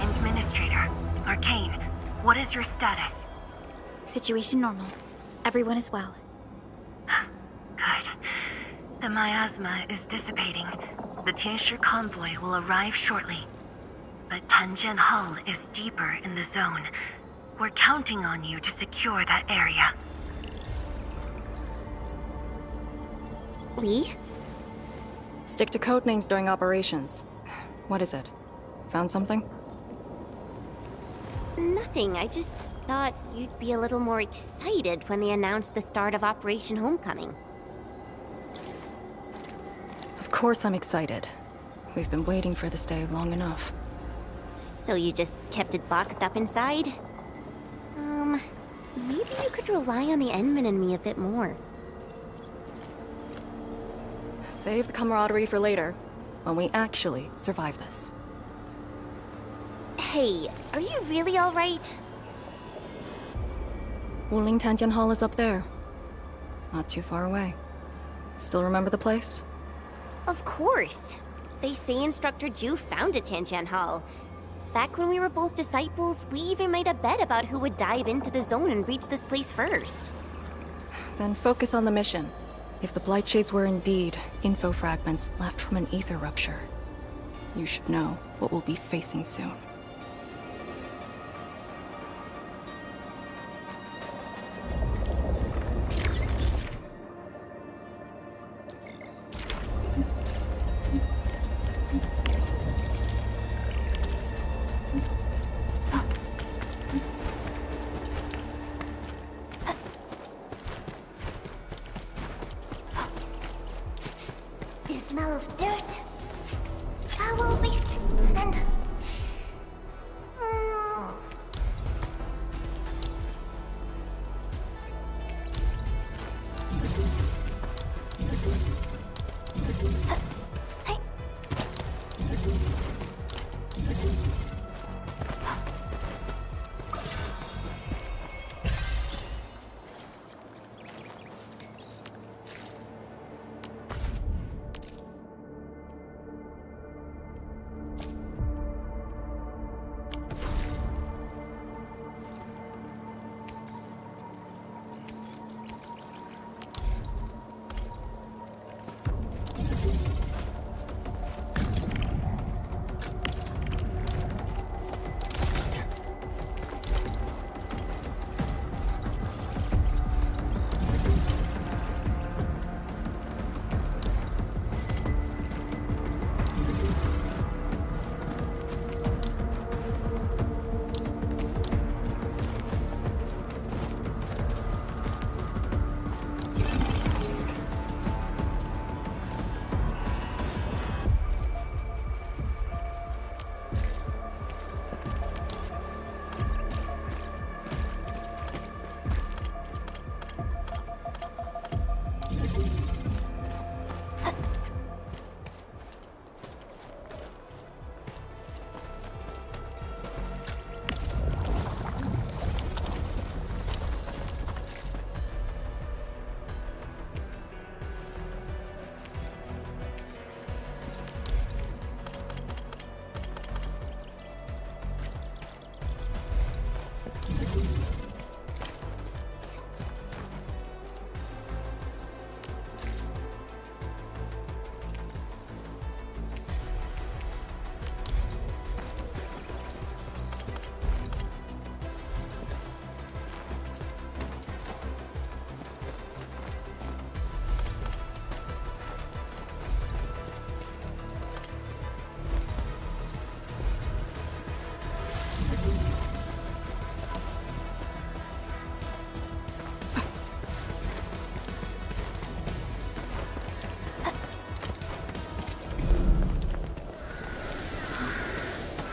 Administrator, Arcane, what is your status? Situation normal. Everyone is well. Good. The miasma is dissipating. The Tianshi convoy will arrive shortly. But Tanjian Hull is deeper in the zone. We're counting on you to secure that area. Lee? Stick to code names during operations. What is it? Found something? Nothing. I just thought you'd be a little more excited when they announced the start of Operation Homecoming. Of course I'm excited. We've been waiting for this day long enough. So you just kept it boxed up inside? you could rely on the Enman and me a bit more. Save the camaraderie for later, when we actually survive this. Hey, are you really alright? Wuling Tantian Hall is up there. Not too far away. Still remember the place? Of course. They say Instructor Ju founded Tiantian Hall. Back when we were both disciples, we even made a bet about who would dive into the zone and reach this place first. Then focus on the mission. If the Blight Shades were indeed info fragments left from an ether rupture, you should know what we'll be facing soon. The smell of dirt, foul waste, and...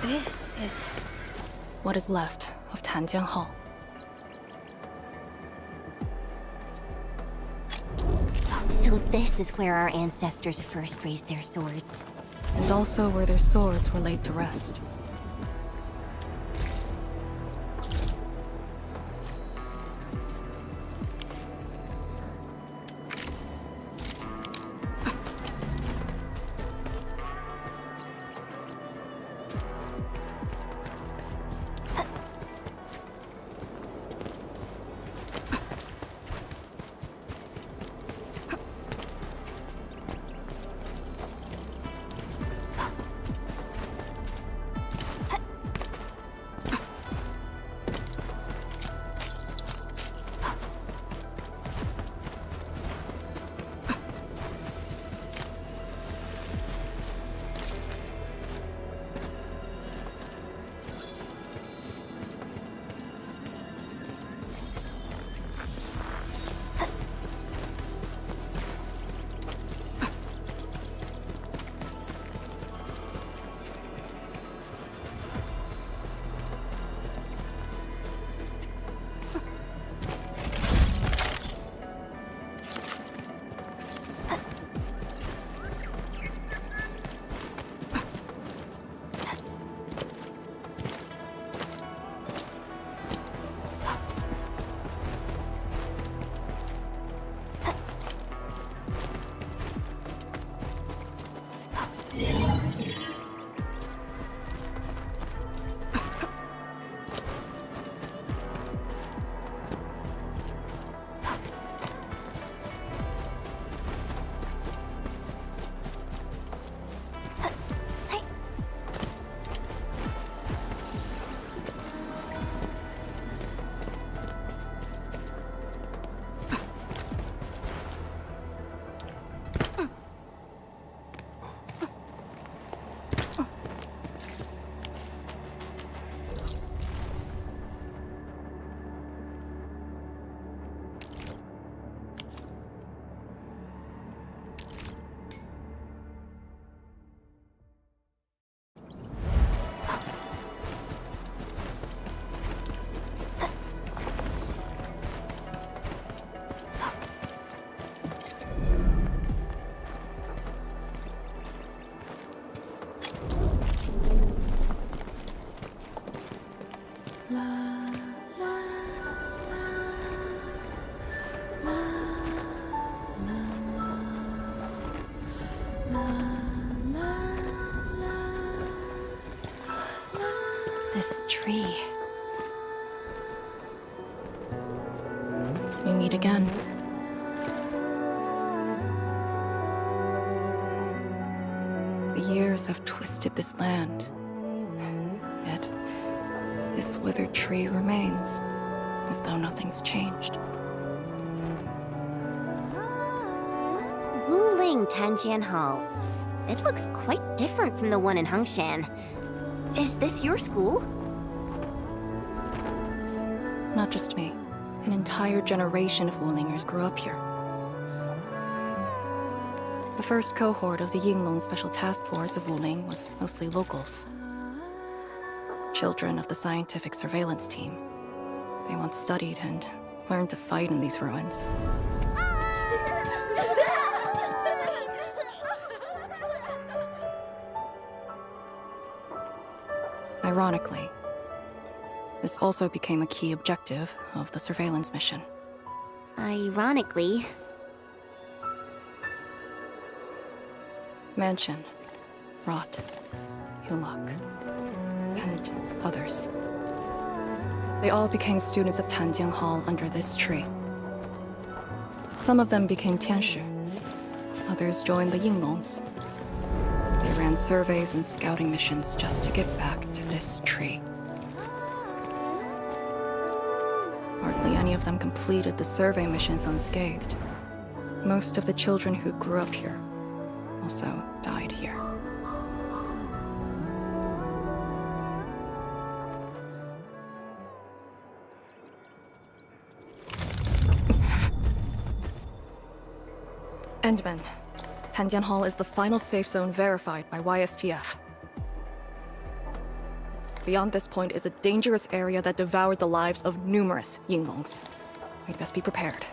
This is what is left of Tanjiang Hall. So this is where our ancestors first raised their swords. And also where their swords were laid to rest. we meet again. The years have twisted this land. Yet, this withered tree remains, as though nothing's changed. Wuling Tanjian Hall. It looks quite different from the one in Hengshan. Is this your school? Not just me. An entire generation of Wulingers grew up here. The first cohort of the Yinglong Special Task Force of Wuling was mostly locals. Children of the scientific surveillance team. They once studied and learned to fight in these ruins. Ironically, this also became a key objective of the surveillance mission. Ironically. Mansion, Rot, Hillock, and others. They all became students of Tanjiang Hall under this tree. Some of them became Tianshi. Others joined the Yinglongs. They ran surveys and scouting missions just to get back to this tree. Hardly any of them completed the survey missions unscathed. Most of the children who grew up here also died here. Endman. Tanjian Hall is the final safe zone verified by YSTF. Beyond this point is a dangerous area that devoured the lives of numerous Yinglongs. We'd best be prepared.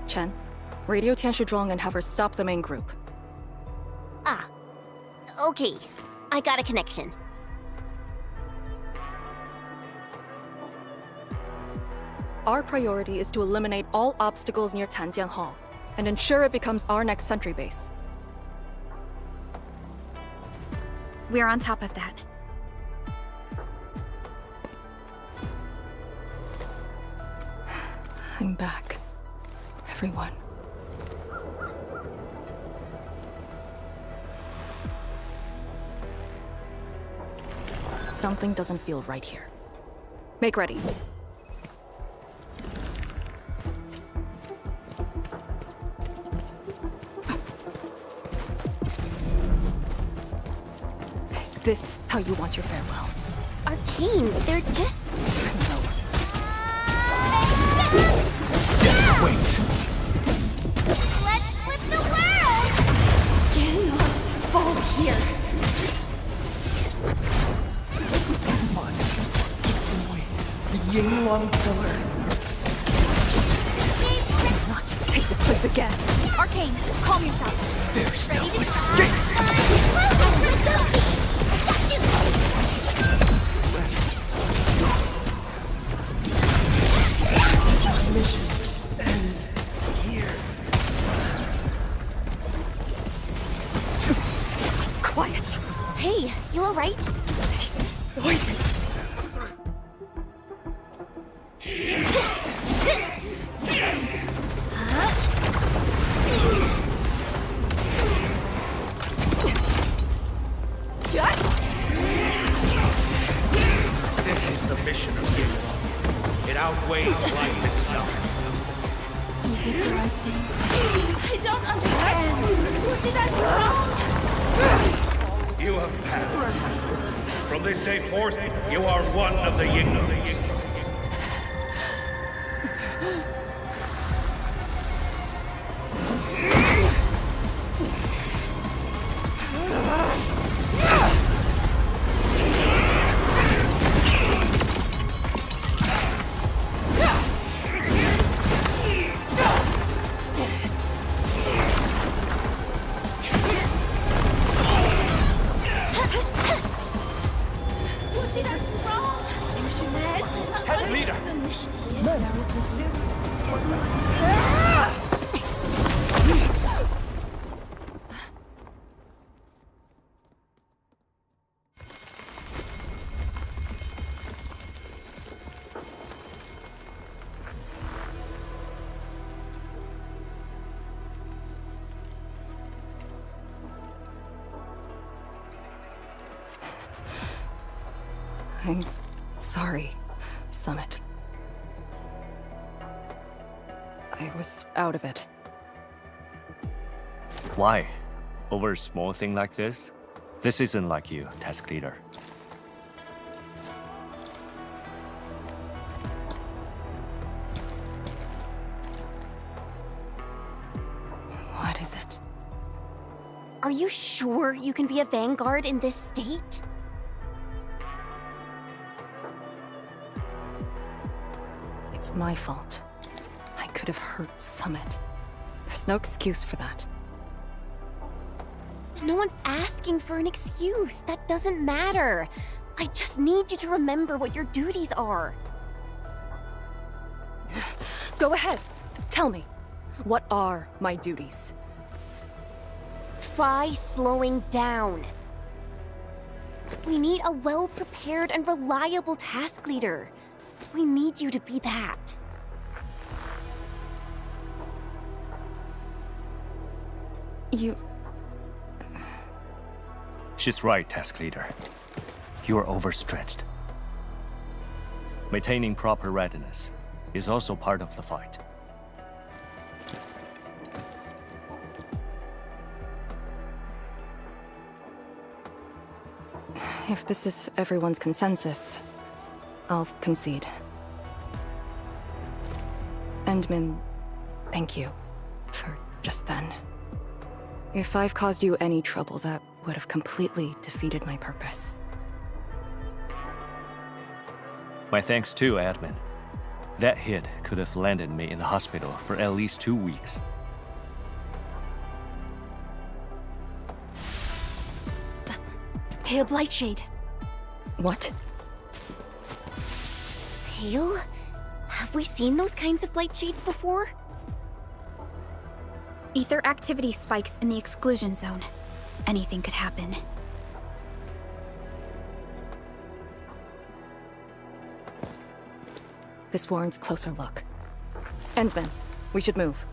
Chen, radio Tian Shizhuang and have her stop the main group. Ah. Okay. I got a connection. Our priority is to eliminate all obstacles near Tanjian Hall and ensure it becomes our next sentry base. We're on top of that. I'm back. Everyone. Something doesn't feel right here. Make ready. Is this how you want your farewells? Arcane, they're just... No. Wait. Let's flip the world! Cannot fall here. The Yinglong pillar. Do not take this place again. Arcane, calm yourself. There's no escape. Quiet. Hey, you alright? Voices. This is the mission of Yinglong. It outweighs life itself. You did the right thing. I don't understand. What did I do wrong? You have passed. From this day forth, you are one of the Yinglong. What did I do wrong? Leader! I'm sorry, Summit. I was out of it. Why? Over a small thing like this? This isn't like you, task leader. What is it? Are you sure you can be a vanguard in this state? It's my fault. I could have hurt Summit. There's no excuse for that. No one's asking for an excuse. That doesn't matter. I just need you to remember what your duties are. Go ahead. Tell me. What are my duties? Try slowing down. We need a well-prepared and reliable task leader. We need you to be that. You... She's right, task leader. You are overstretched. Maintaining proper readiness is also part of the fight. If this is everyone's consensus, I'll concede. Endman, thank you for just then. If I've caused you any trouble, that would have completely defeated my purpose. My thanks too, admin. That hit could have landed me in the hospital for at least 2 weeks. Hail Blightshade. What? Hail? Have we seen those kinds of Blightshades before? Ether activity spikes in the exclusion zone. Anything could happen. This warrants a closer look. Endman, we should move.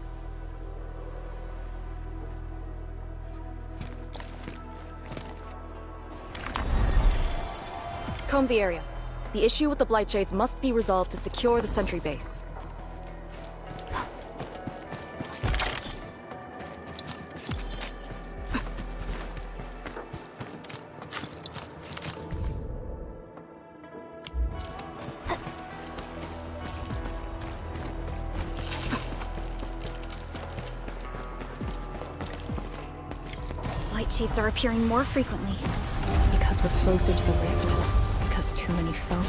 Comb the area. The issue with the Blightshades must be resolved to secure the sentry base. Blightshades are appearing more frequently. Is it because we're closer to the rift? Because too many folk?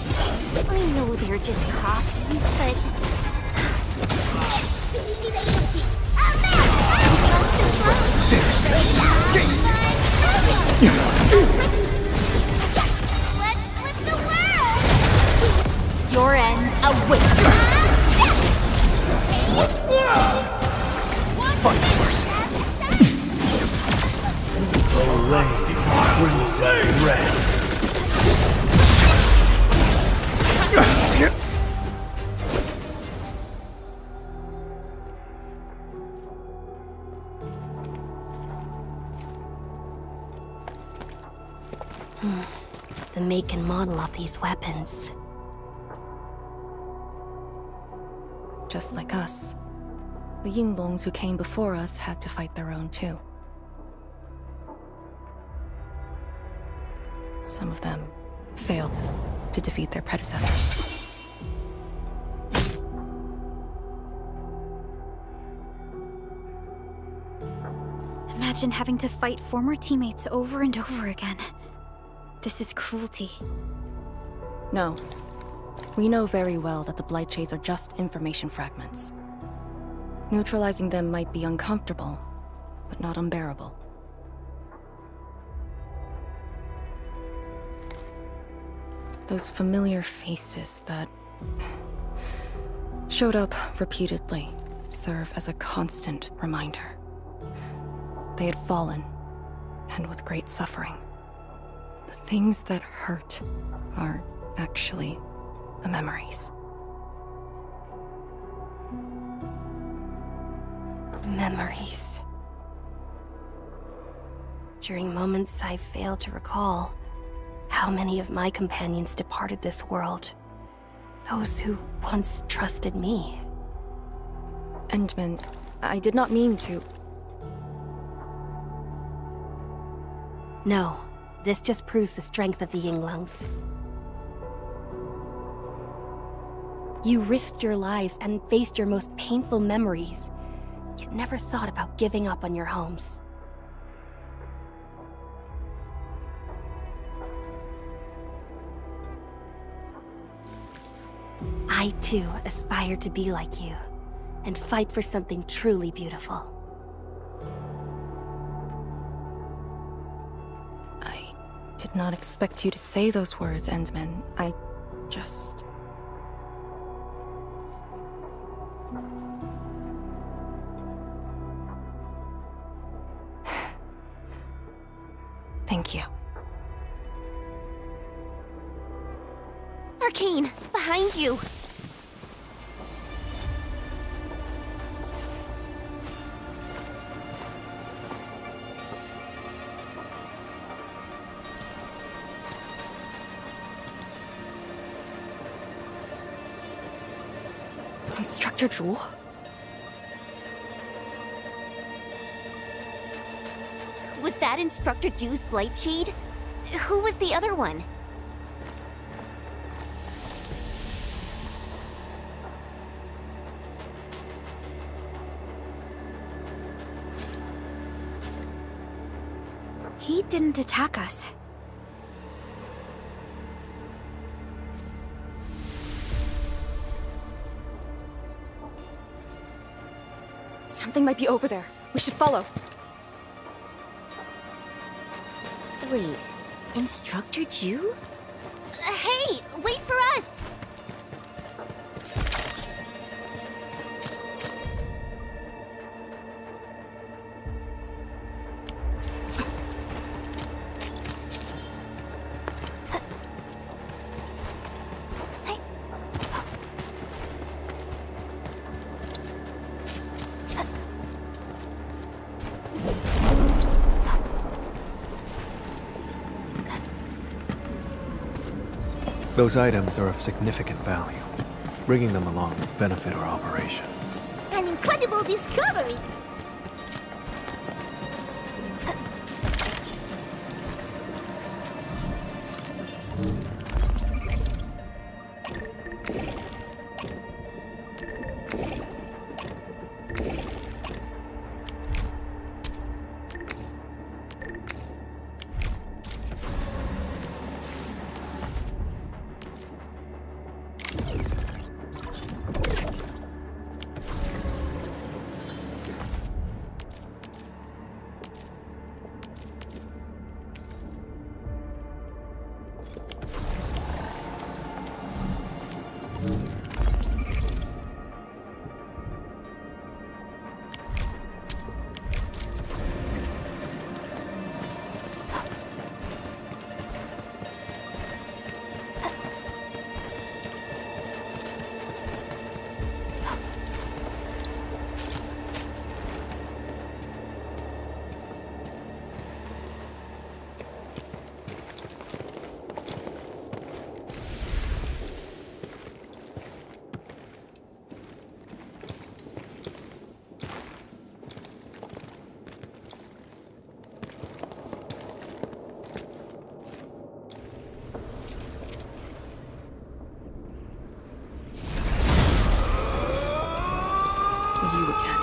I know they're just copies, but... Your end awaits. Find mercy. Olay, crimson red. The make and model of these weapons. Just like us. The Yinglongs who came before us had to fight their own too. Some of them failed to defeat their predecessors. Imagine having to fight former teammates over and over again. This is cruelty. No. We know very well that the Blightshades are just information fragments. Neutralizing them might be uncomfortable, but not unbearable. Those familiar faces that showed up repeatedly serve as a constant reminder. They had fallen, and with great suffering. The things that hurt are actually the memories. Memories. During moments I failed to recall, How many of my companions departed this world? Those who once trusted me. Endman, I did not mean to. No, this just proves the strength of the Yinglungs. You risked your lives and faced your most painful memories, yet never thought about giving up on your homes. I too aspire to be like you, and fight for something truly beautiful. I did not expect you to say those words, Endman. I just... Thank you. Arcane, behind you! Instructor Jewel? Was that Instructor Ju's Blight Shade? Who was the other one? He didn't attack us. Something might be over there. We should follow. Wait, Instructor Ju? Hey, wait for us! Those items are of significant value. Bringing them along would benefit our operation. An incredible discovery! You again.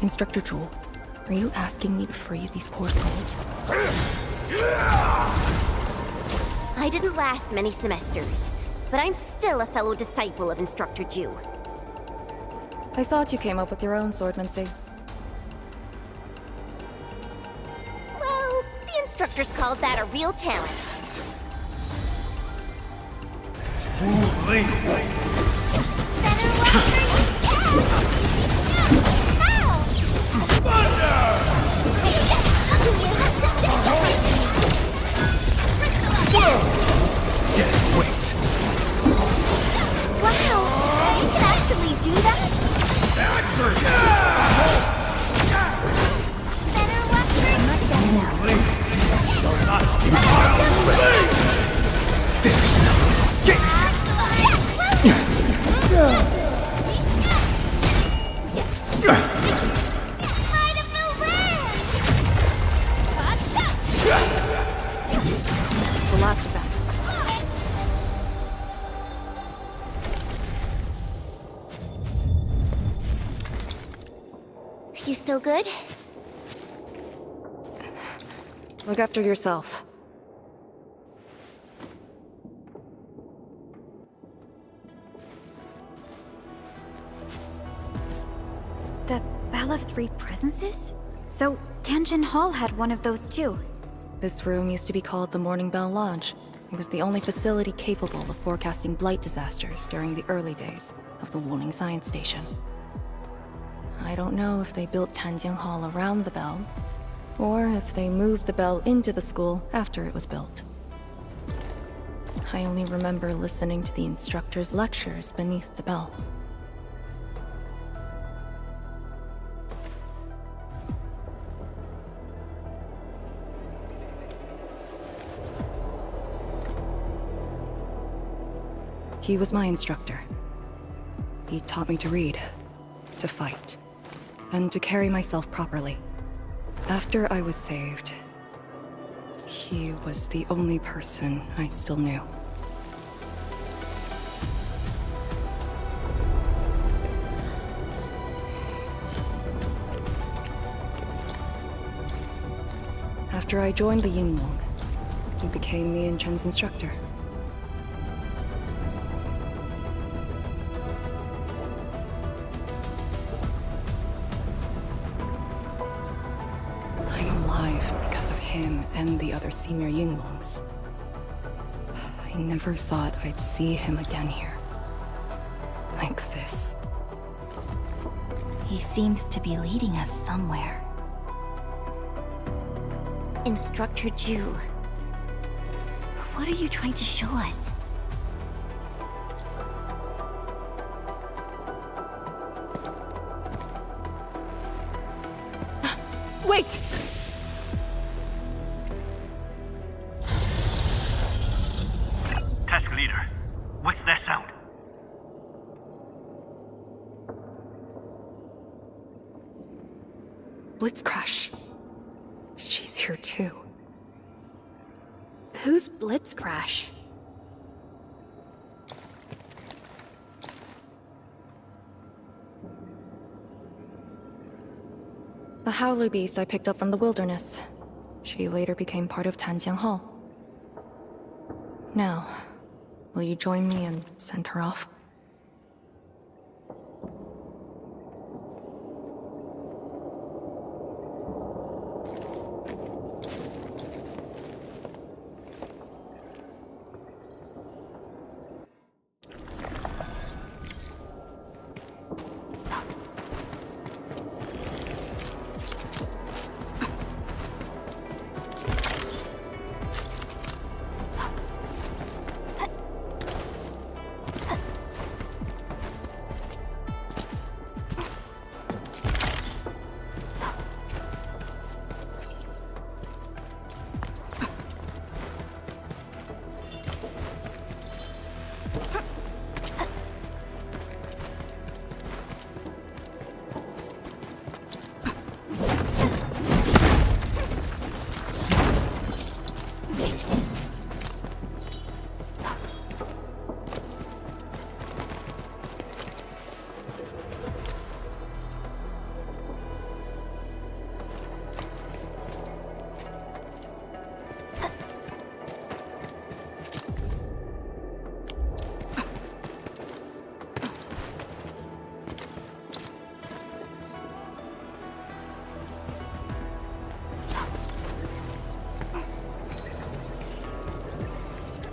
Instructor Jewel, are you asking me to free these poor souls? I didn't last many semesters, but I'm still a fellow disciple of Instructor Ju. I thought you came up with your own swordmancy. Well, the instructors called that a real talent. Wait. Wow! You can actually do that? Better watch for it. Not dead now. There's no escape. Might have been land. This is the last of them. You still good? Look after yourself. The Bell of Three Presences? So, Tianjin Hall had one of those too. This room used to be called the Morning Bell Lodge. It was the only facility capable of forecasting blight disasters during the early days of the Wuling Science Station. I don't know if they built Tianjin Hall around the bell, or if they moved the bell into the school after it was built. I only remember listening to the instructor's lectures beneath the bell. He was my instructor. He taught me to read, to fight, and to carry myself properly. After I was saved, he was the only person I still knew. After I joined the Yinglong, he became me and Chen's instructor. I'm alive because of him and the other senior Yinglongs. I never thought I'd see him again here. Like this. He seems to be leading us somewhere. Instructor Ju, what are you trying to show us? Wait! Task leader, what's that sound? Blitzcrash. She's here too. Who's Blitzcrash? A howler beast I picked up from the wilderness. She later became part of Tianjin Hall. Now, will you join me and send her off?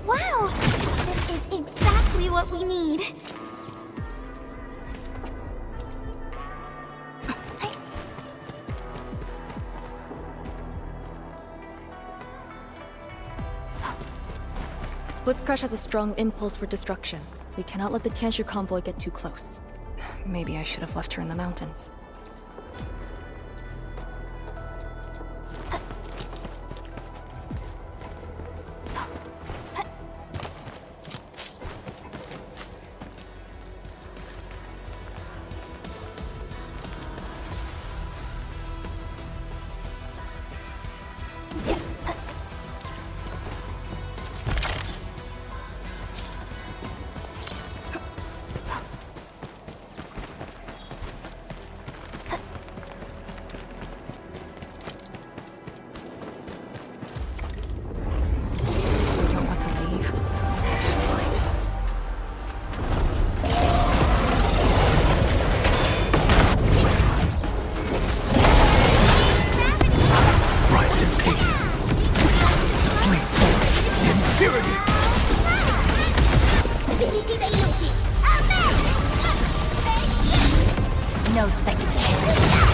Wow! This is exactly what we need. Blitzcrash has a strong impulse for destruction. We cannot let the Tianshu convoy get too close. Maybe I should have left her in the mountains. No second chance.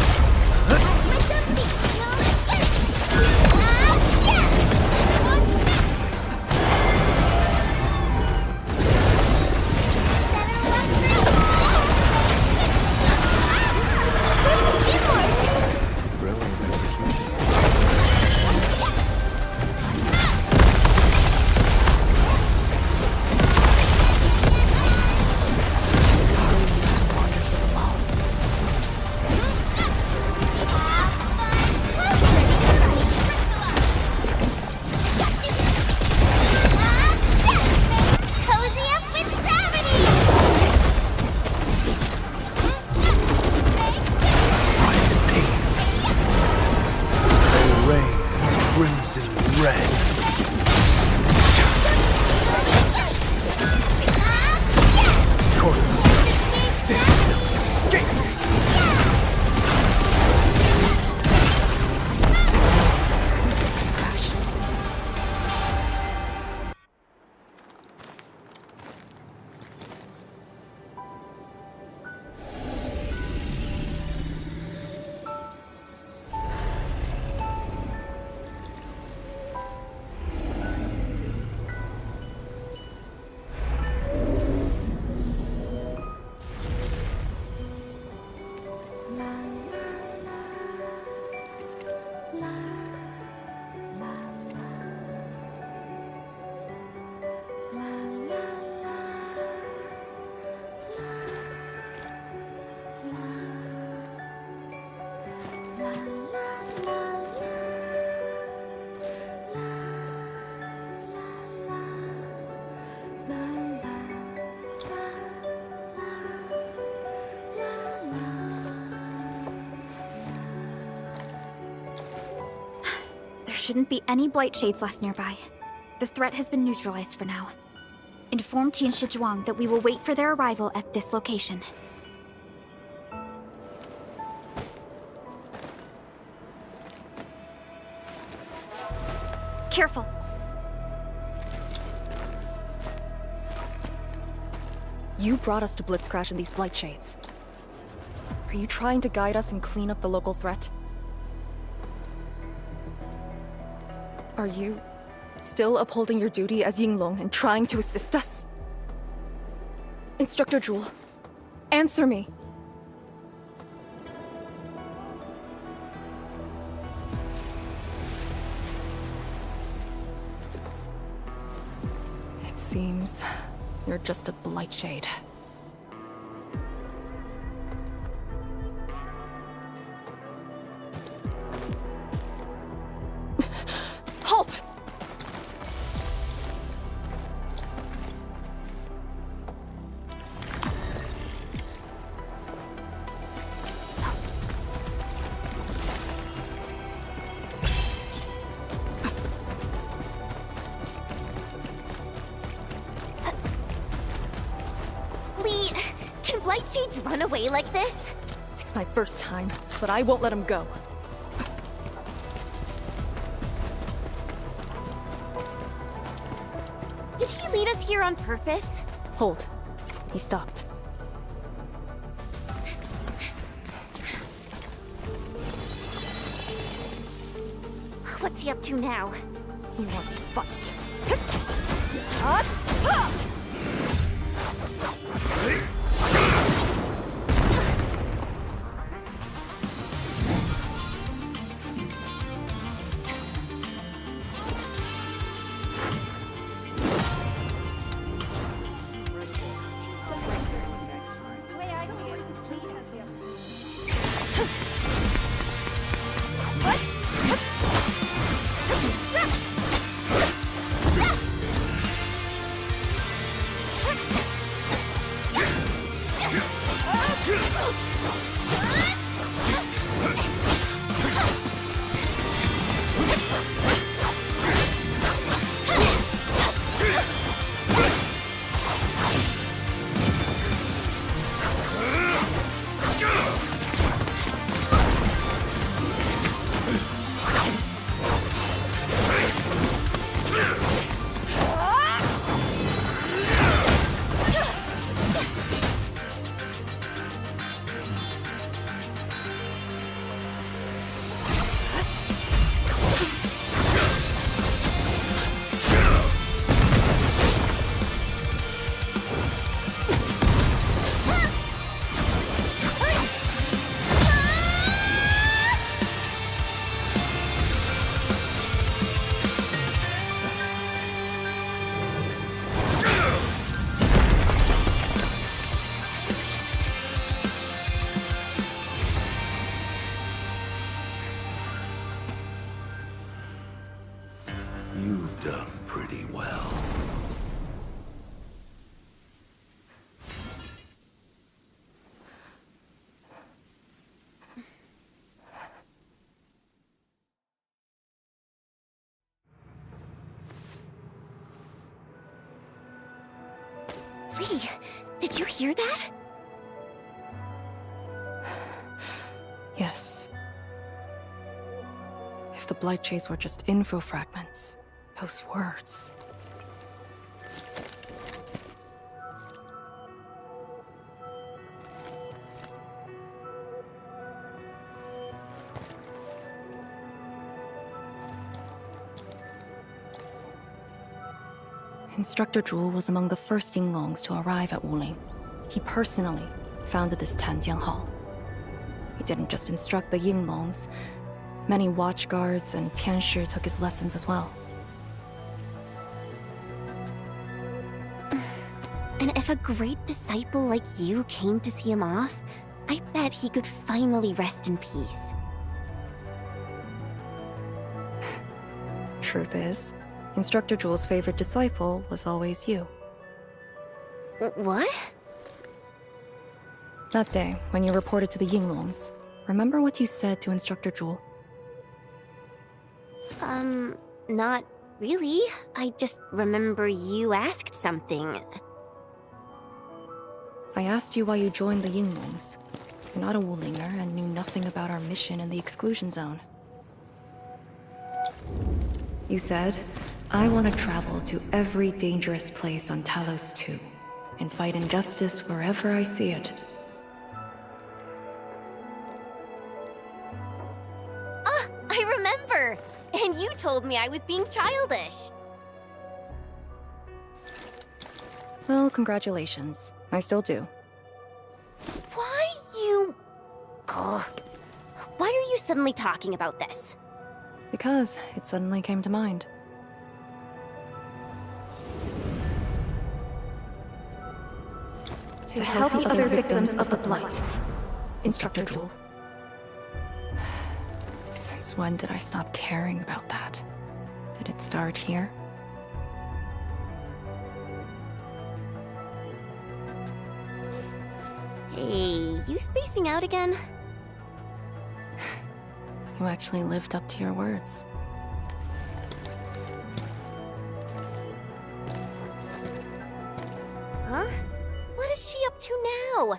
Crimson red. Corner. There's no escape. There shouldn't be any blight shades left nearby. The threat has been neutralized for now. Inform Tianshi Zhuang that we will wait for their arrival at this location. Careful. You brought us to Blitzcrash in these blight shades. Are you trying to guide us and clean up the local threat? Are you still upholding your duty as Yinglong and trying to assist us? Instructor Jewel, answer me. It seems you're just a blight shade. Halt! Lee, can blight shades run away like this? It's my first time, but I won't let him go. Did he lead us here on purpose? Hold. He stopped. What's he up to now? He wants to fight. You've done pretty well. Lee, did you hear that? Yes. If the Blight Shades were just info fragments, those words. Instructor Zhu was among the first Yinglongs to arrive at Wuling. He personally founded this Tanjiang Hall. He didn't just instruct the Yinglongs. Many watchguards and Tianshi took his lessons as well. And if a great disciple like you came to see him off, I bet he could finally rest in peace. Truth is, Instructor Zhu's favorite disciple was always you. What? That day, when you reported to the Yinglongs, remember what you said to Instructor Zhu? Not really. I just remember you asked something. I asked you why you joined the Yinglongs. You're not a Wulinger and knew nothing about our mission in the exclusion zone. You said, I want to travel to every dangerous place on Talos 2 and fight injustice wherever I see it. Ah, I remember! And you told me I was being childish. Well, congratulations. I still do. Why you... Ugh. Why are you suddenly talking about this? Because it suddenly came to mind. To help the other victims of the Blight. Instructor Zhu. Since when did I stop caring about that? Did it start here? Hey, you spacing out again? You actually lived up to your words. Huh? What is she up to now?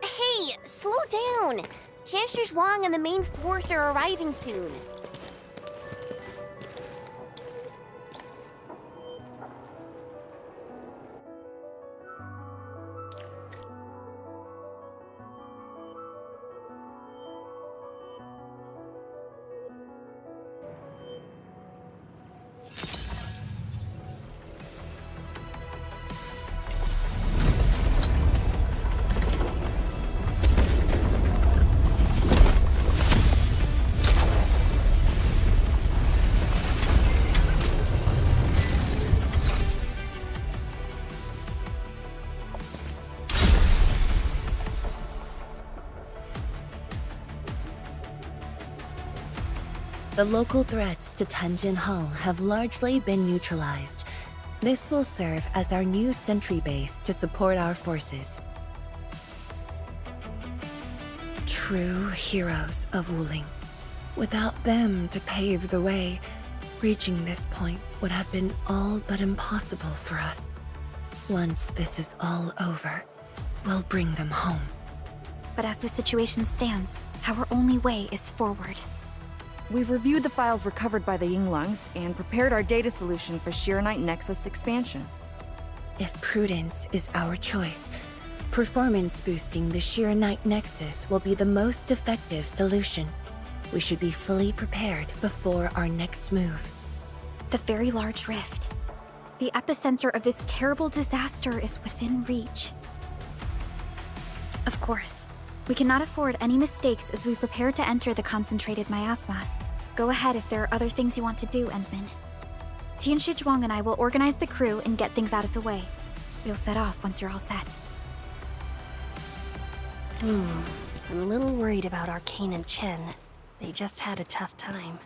Hey, slow down! Chancellor Zhuang and the main force are arriving soon. The local threats to Tanjin Hall have largely been neutralized. This will serve as our new sentry base to support our forces. True heroes of Wuling. Without them to pave the way, reaching this point would have been all but impossible for us. Once this is all over, we'll bring them home. But as the situation stands, our only way is forward. We've reviewed the files recovered by the Yinglungs and prepared our data solution for Shiranite Nexus expansion. If prudence is our choice, performance boosting the Shiranite Nexus will be the most effective solution. We should be fully prepared before our next move. The very large rift. The epicenter of this terrible disaster is within reach. Of course, we cannot afford any mistakes as we prepare to enter the concentrated miasma. Go ahead if there are other things you want to do, Endman. Tian Shizhuang and I will organize the crew and get things out of the way. We'll set off once you're all set. I'm a little worried about Arcane and Chen. They just had a tough time.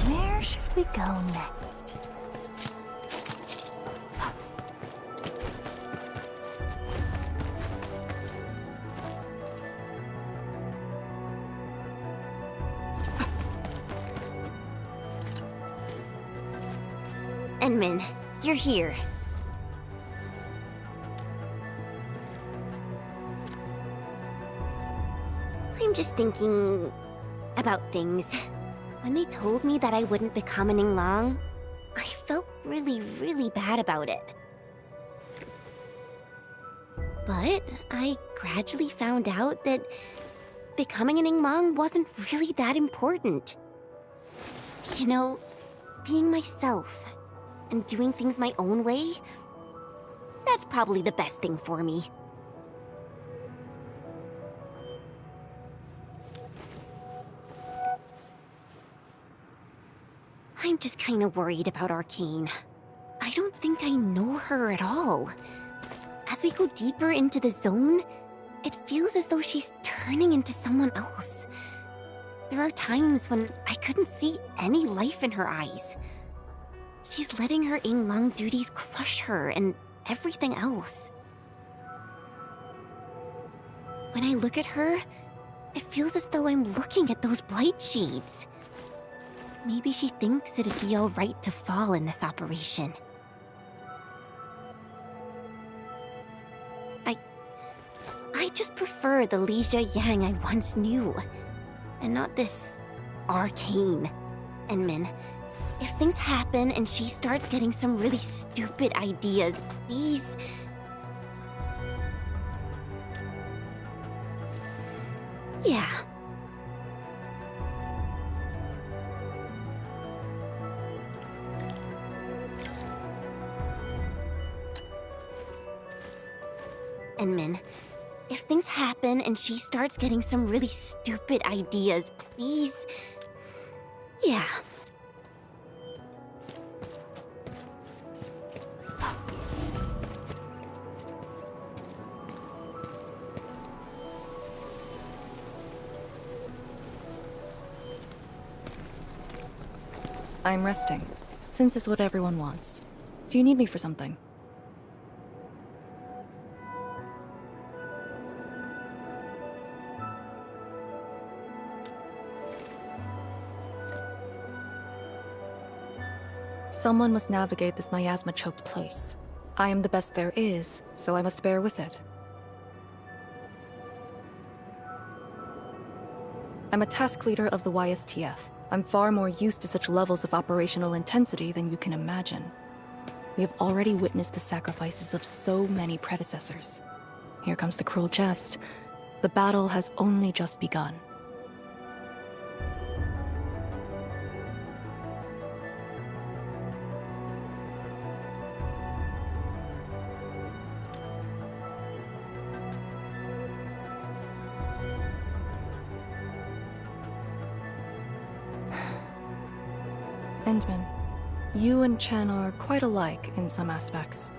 Where should we go next? Enmin, you're here. I'm just thinking about things. When they told me that I wouldn't become an Yinglong, I felt really bad about it. But I gradually found out that becoming an Yinglong wasn't really that important. You know, being myself and doing things my own way, that's probably the best thing for me. I'm just kind of worried about Arcane. I don't think I know her at all. As we go deeper into the zone, it feels as though she's turning into someone else. There are times when I couldn't see any life in her eyes. She's letting her Yinglong duties crush her and everything else. When I look at her, it feels as though I'm looking at those blight shades. Maybe she thinks it'd be alright to fall in this operation. I just prefer the Lija Yang I once knew, and not this Arcane. Enmin, if things happen and she starts getting some really stupid ideas, please... Yeah. Enmin, if things happen and she starts getting some really stupid ideas, please... Yeah. I'm resting, since it's what everyone wants. Do you need me for something? Someone must navigate this miasma-choked place. I am the best there is, so I must bear with it. I'm a task leader of the YSTF. I'm far more used to such levels of operational intensity than you can imagine. We have already witnessed the sacrifices of so many predecessors. Here comes the cruel jest. The battle has only just begun. Endman, you and Chen are quite alike in some aspects.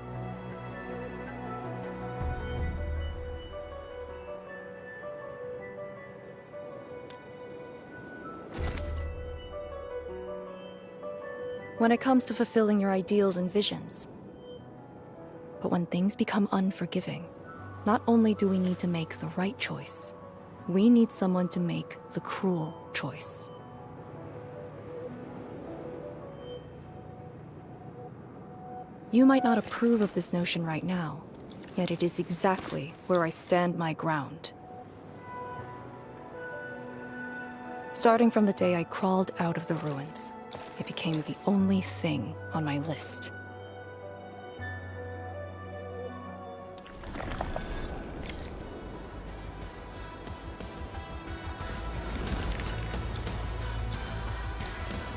When it comes to fulfilling your ideals and visions. But when things become unforgiving, not only do we need to make the right choice, we need someone to make the cruel choice. You might not approve of this notion right now, yet it is exactly where I stand my ground. Starting from the day I crawled out of the ruins, it became the only thing on my list.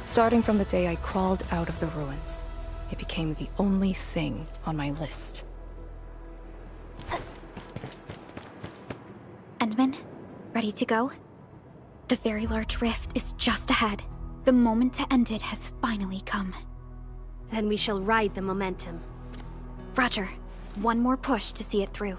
Starting from the day I crawled out of the ruins, it became the only thing on my list. Endman, ready to go? The very large rift is just ahead. The moment to end it has finally come. Then we shall ride the momentum. Roger. One more push to see it through.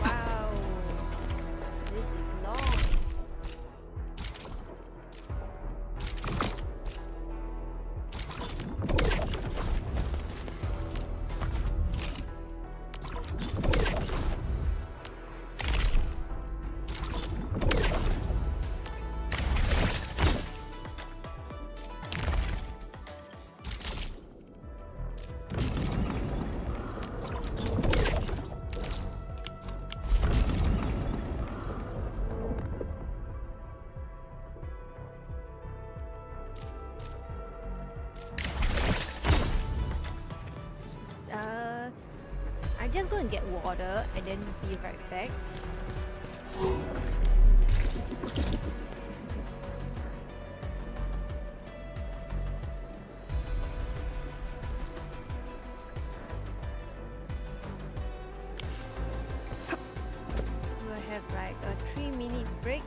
Wow. This is long. I'm just going to get water and then be right back. We'll have like a 3-minute break.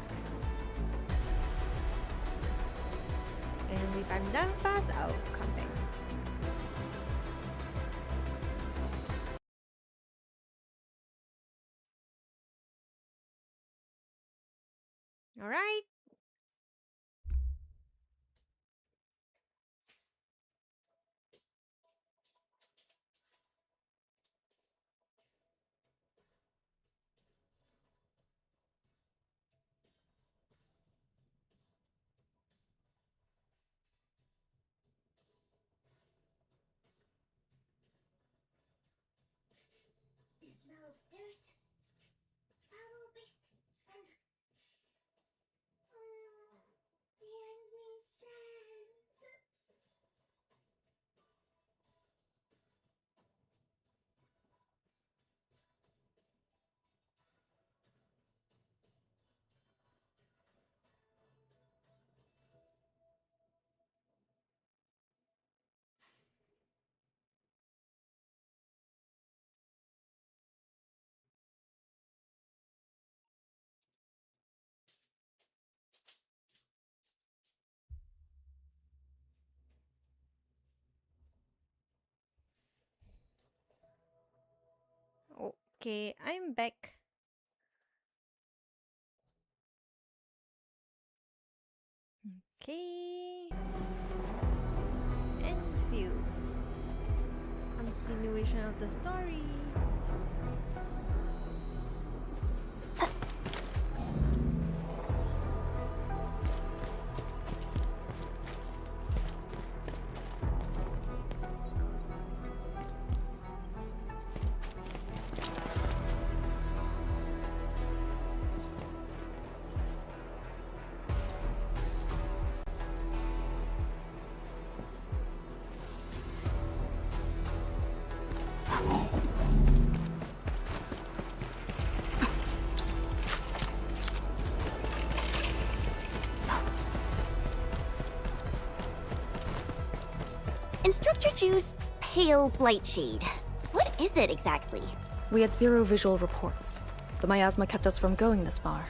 And if I'm done fast, I'll come back. All right. The smell of dirt, foul waste, and the enemy sand. Okay, I'm back. Okay. End view. Continuation of the story. Instructor Ju's pale blight shade. What is it exactly? We had 0 visual reports. The miasma kept us from going this far.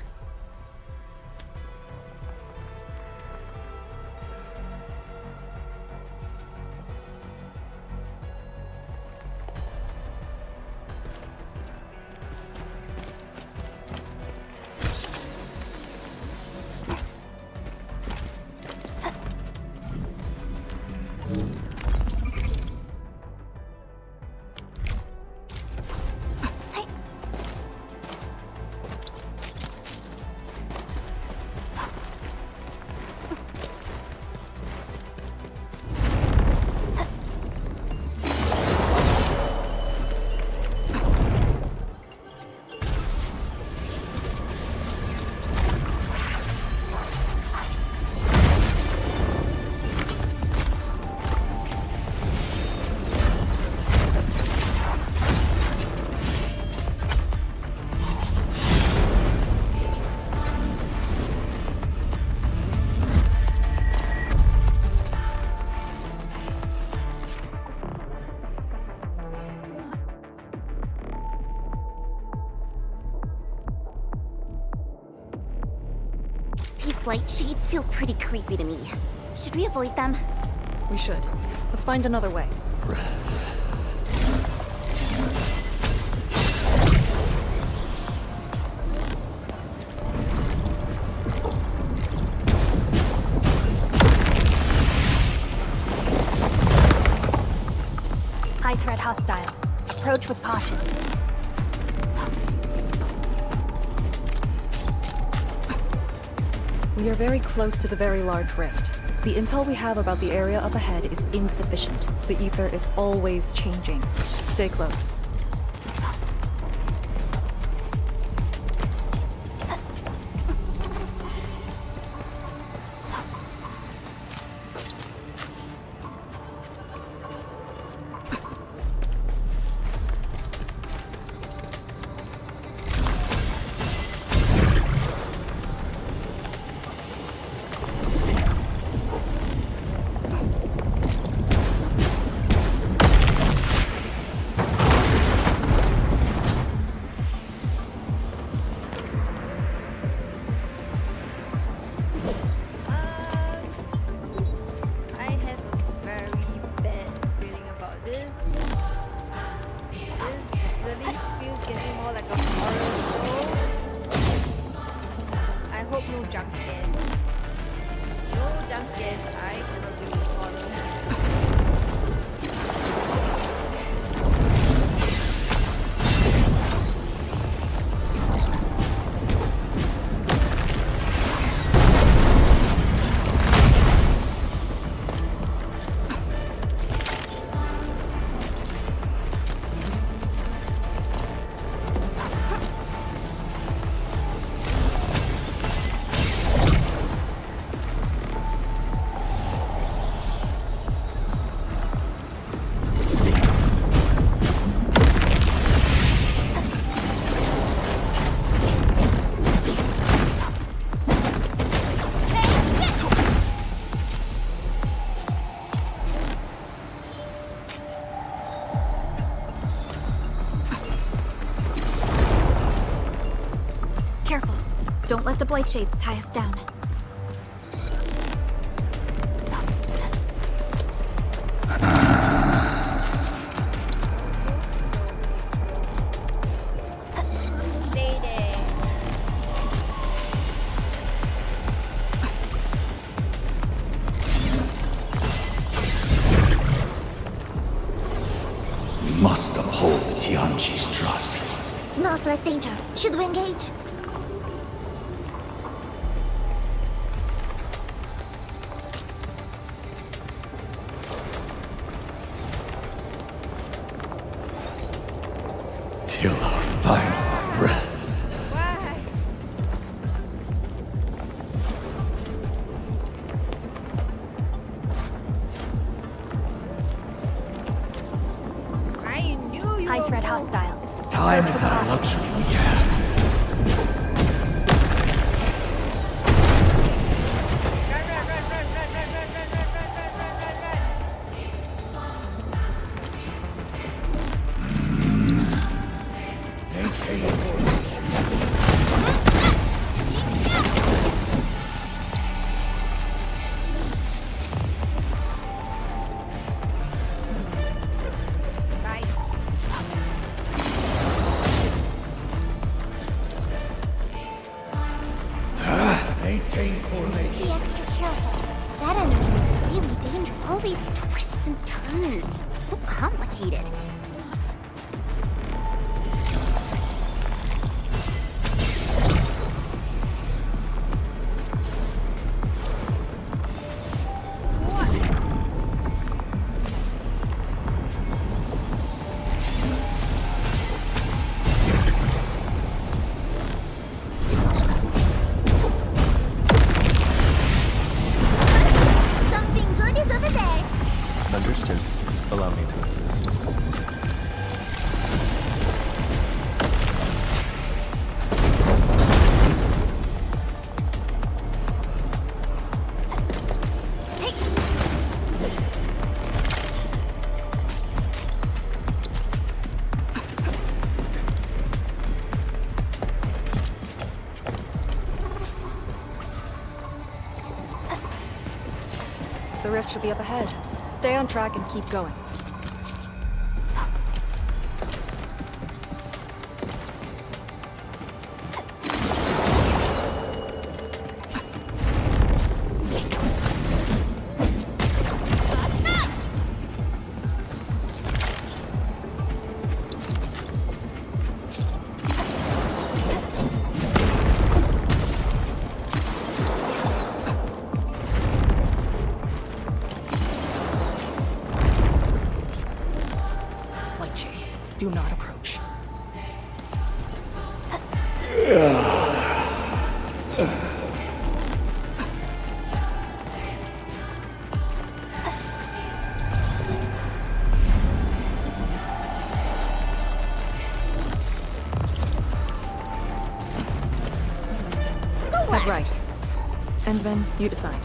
These blight shades feel pretty creepy to me. Should we avoid them? We should. Let's find another way. High threat hostile. Approach with caution. We are very close to the very large rift. The intel we have about the area up ahead is insufficient. The ether is always changing. Stay close. I have a very bad feeling about this. This really feels getting more like a horror show. I hope no jump scares. No jump scares. I cannot do horror. Careful. Don't let the blight shades tie us down. Stay there. We must uphold Tianqi's trust. Smells like danger. Should we engage? Till our final breath. I knew you High were threat cool. hostile. Time is not a luxury we have. ready to assist. The rift should be up ahead. Stay on track and keep going. Do not approach. Head right. And then you decide.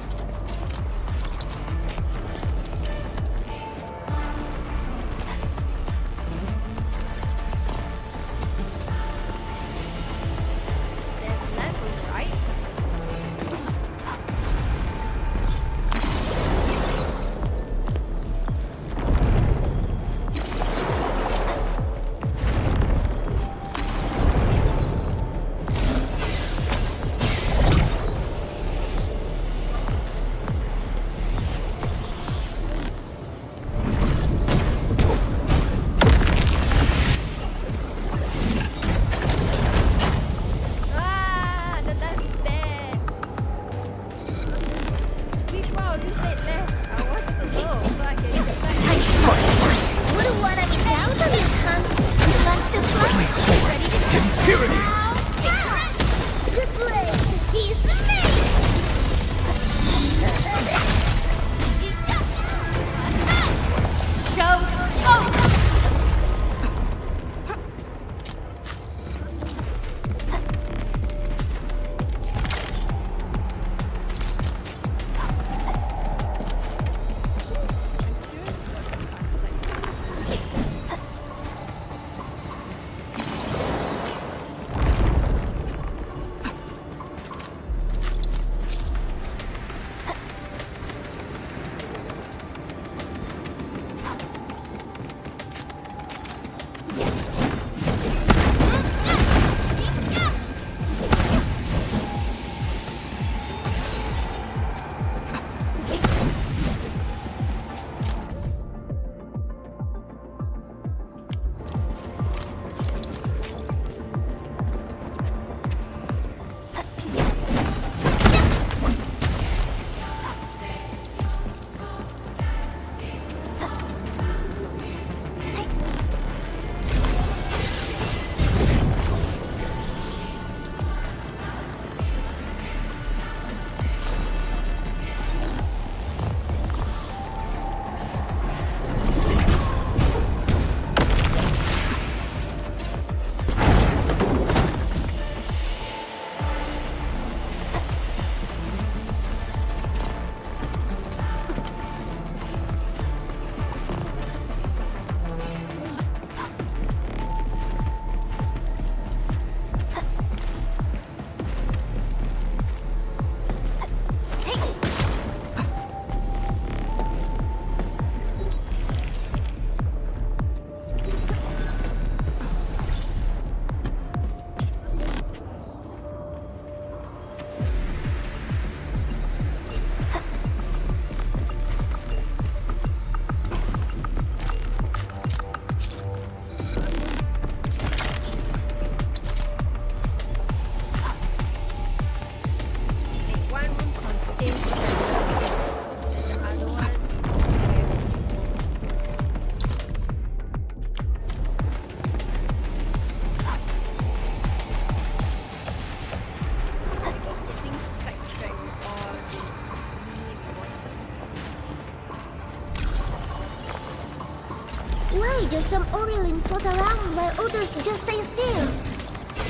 Why do some Orlin float around while others just stay still?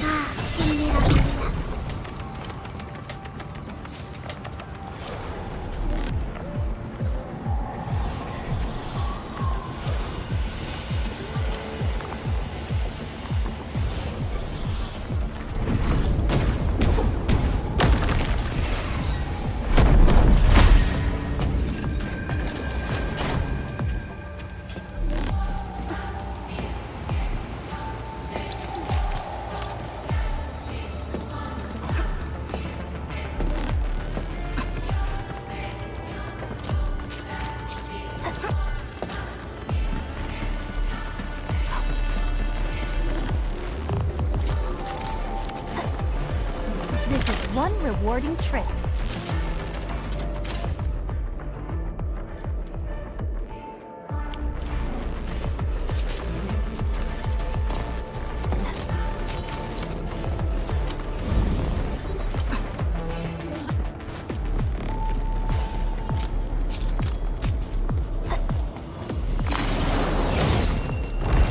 Ah, chimera. One rewarding trip.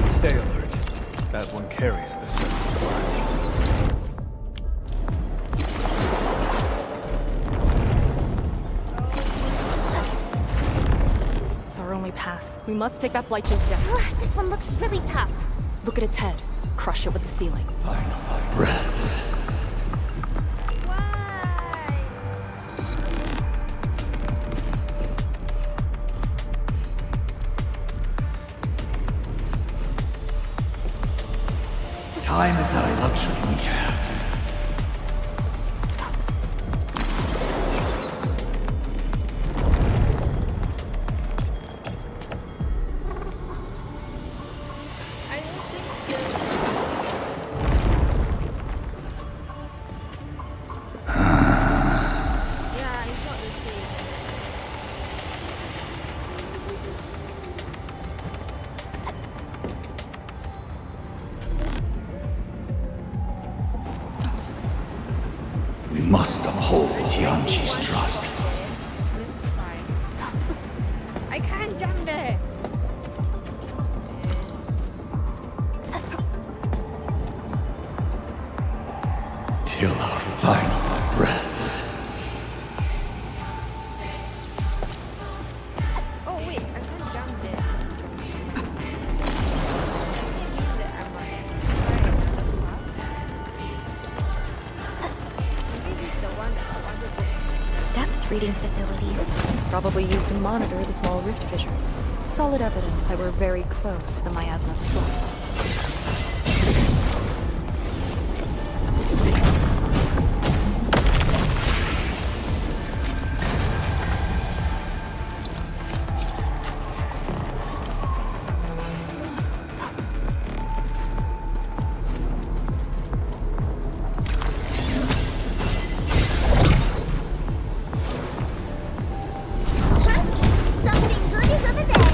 Stay alert. That one carries the seventh blood. Path. We must take that Blight Shade's death. This one looks really tough. Look at its head. Crush it with the ceiling. Final breaths. Time is not a luxury we have. We must uphold Tianqi's trust. Let's try. I can't jump there. Till our final breaths. Oh wait, I can't jump there. That I must try another path. Maybe this is the one that I wanted to. Depth reading facilities. Probably used to monitor the small rift fissures. Solid evidence that we're very close to the miasma's source. Something good is over there.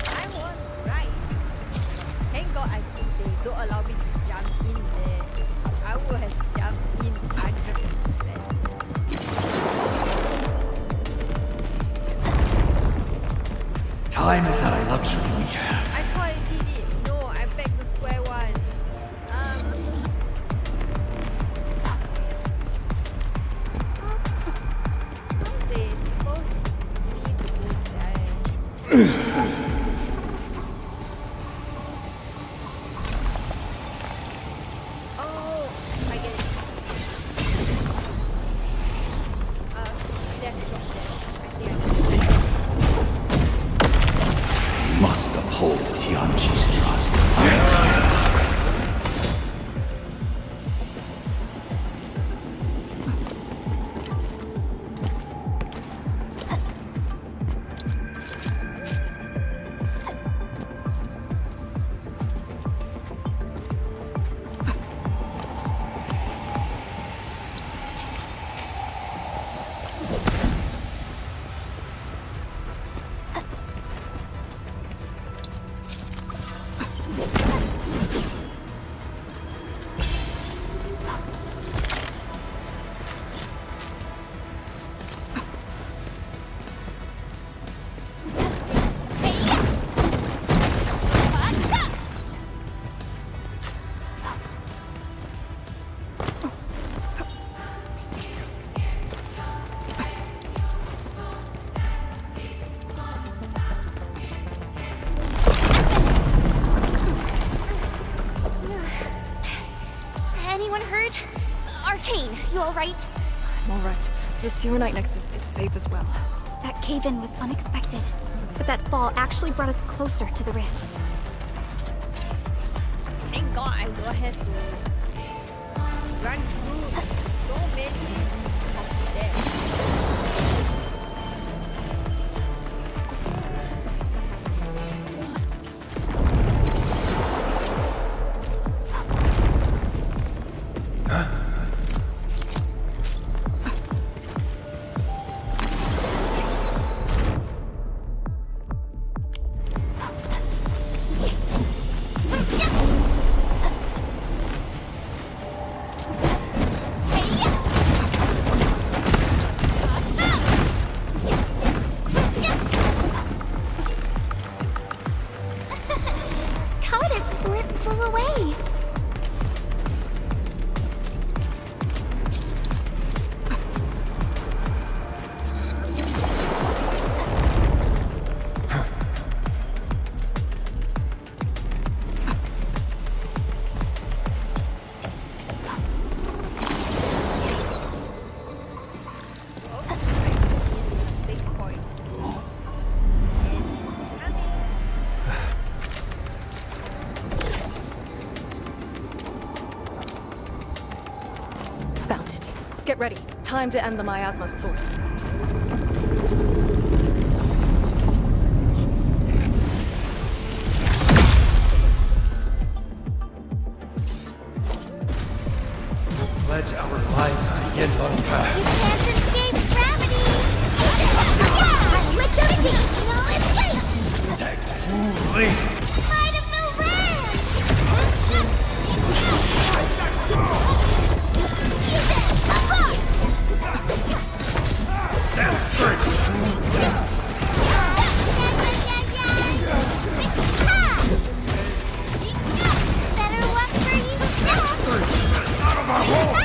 I want right. Thank God they don't allow me to jump in there. I would have jumped in 100%. Time is not a luxury we have. I thought I did it. No, I'm back to square one. They supposed me to go there. Oh, I get it. Death drop there. I think I get it. We must uphold Tianqi's trust. that. The Shiranite Nexus is safe as well. That cave-in was unexpected, but that fall actually brought us closer to the rift. Thank God I don't have to run through so many of them. Caught it before it flew away. Found it. Get ready. Time to end the miasma's source. Pledge our lives to Yinlong Pass. Can't escape gravity! Yeah! Let's do it! No escape! Fooling! Might have no land! Use it! Better luck for you now! Out of our home!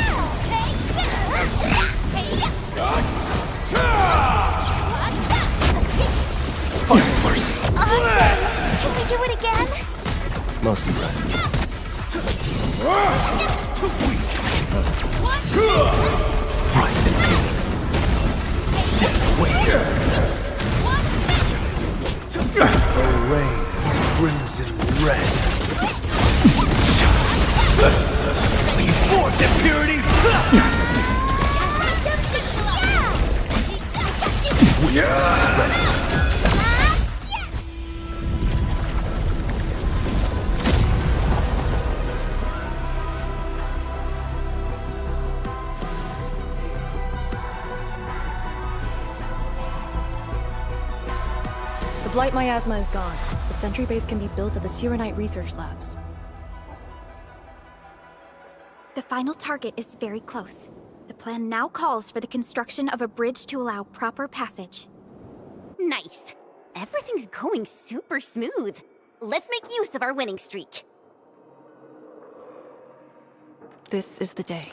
Find mercy. Can we do it again? Most impressive. Too weak! Right in pain. Death waits. Arrayed in crimson red. Plead forth impurity! Witchcraft is ready. The Blight miasma is gone. The sentry base can be built at the Shiranite research labs. The final target is very close. The plan now calls for the construction of a bridge to allow proper passage. Nice. Everything's going super smooth. Let's make use of our winning streak. This is the day.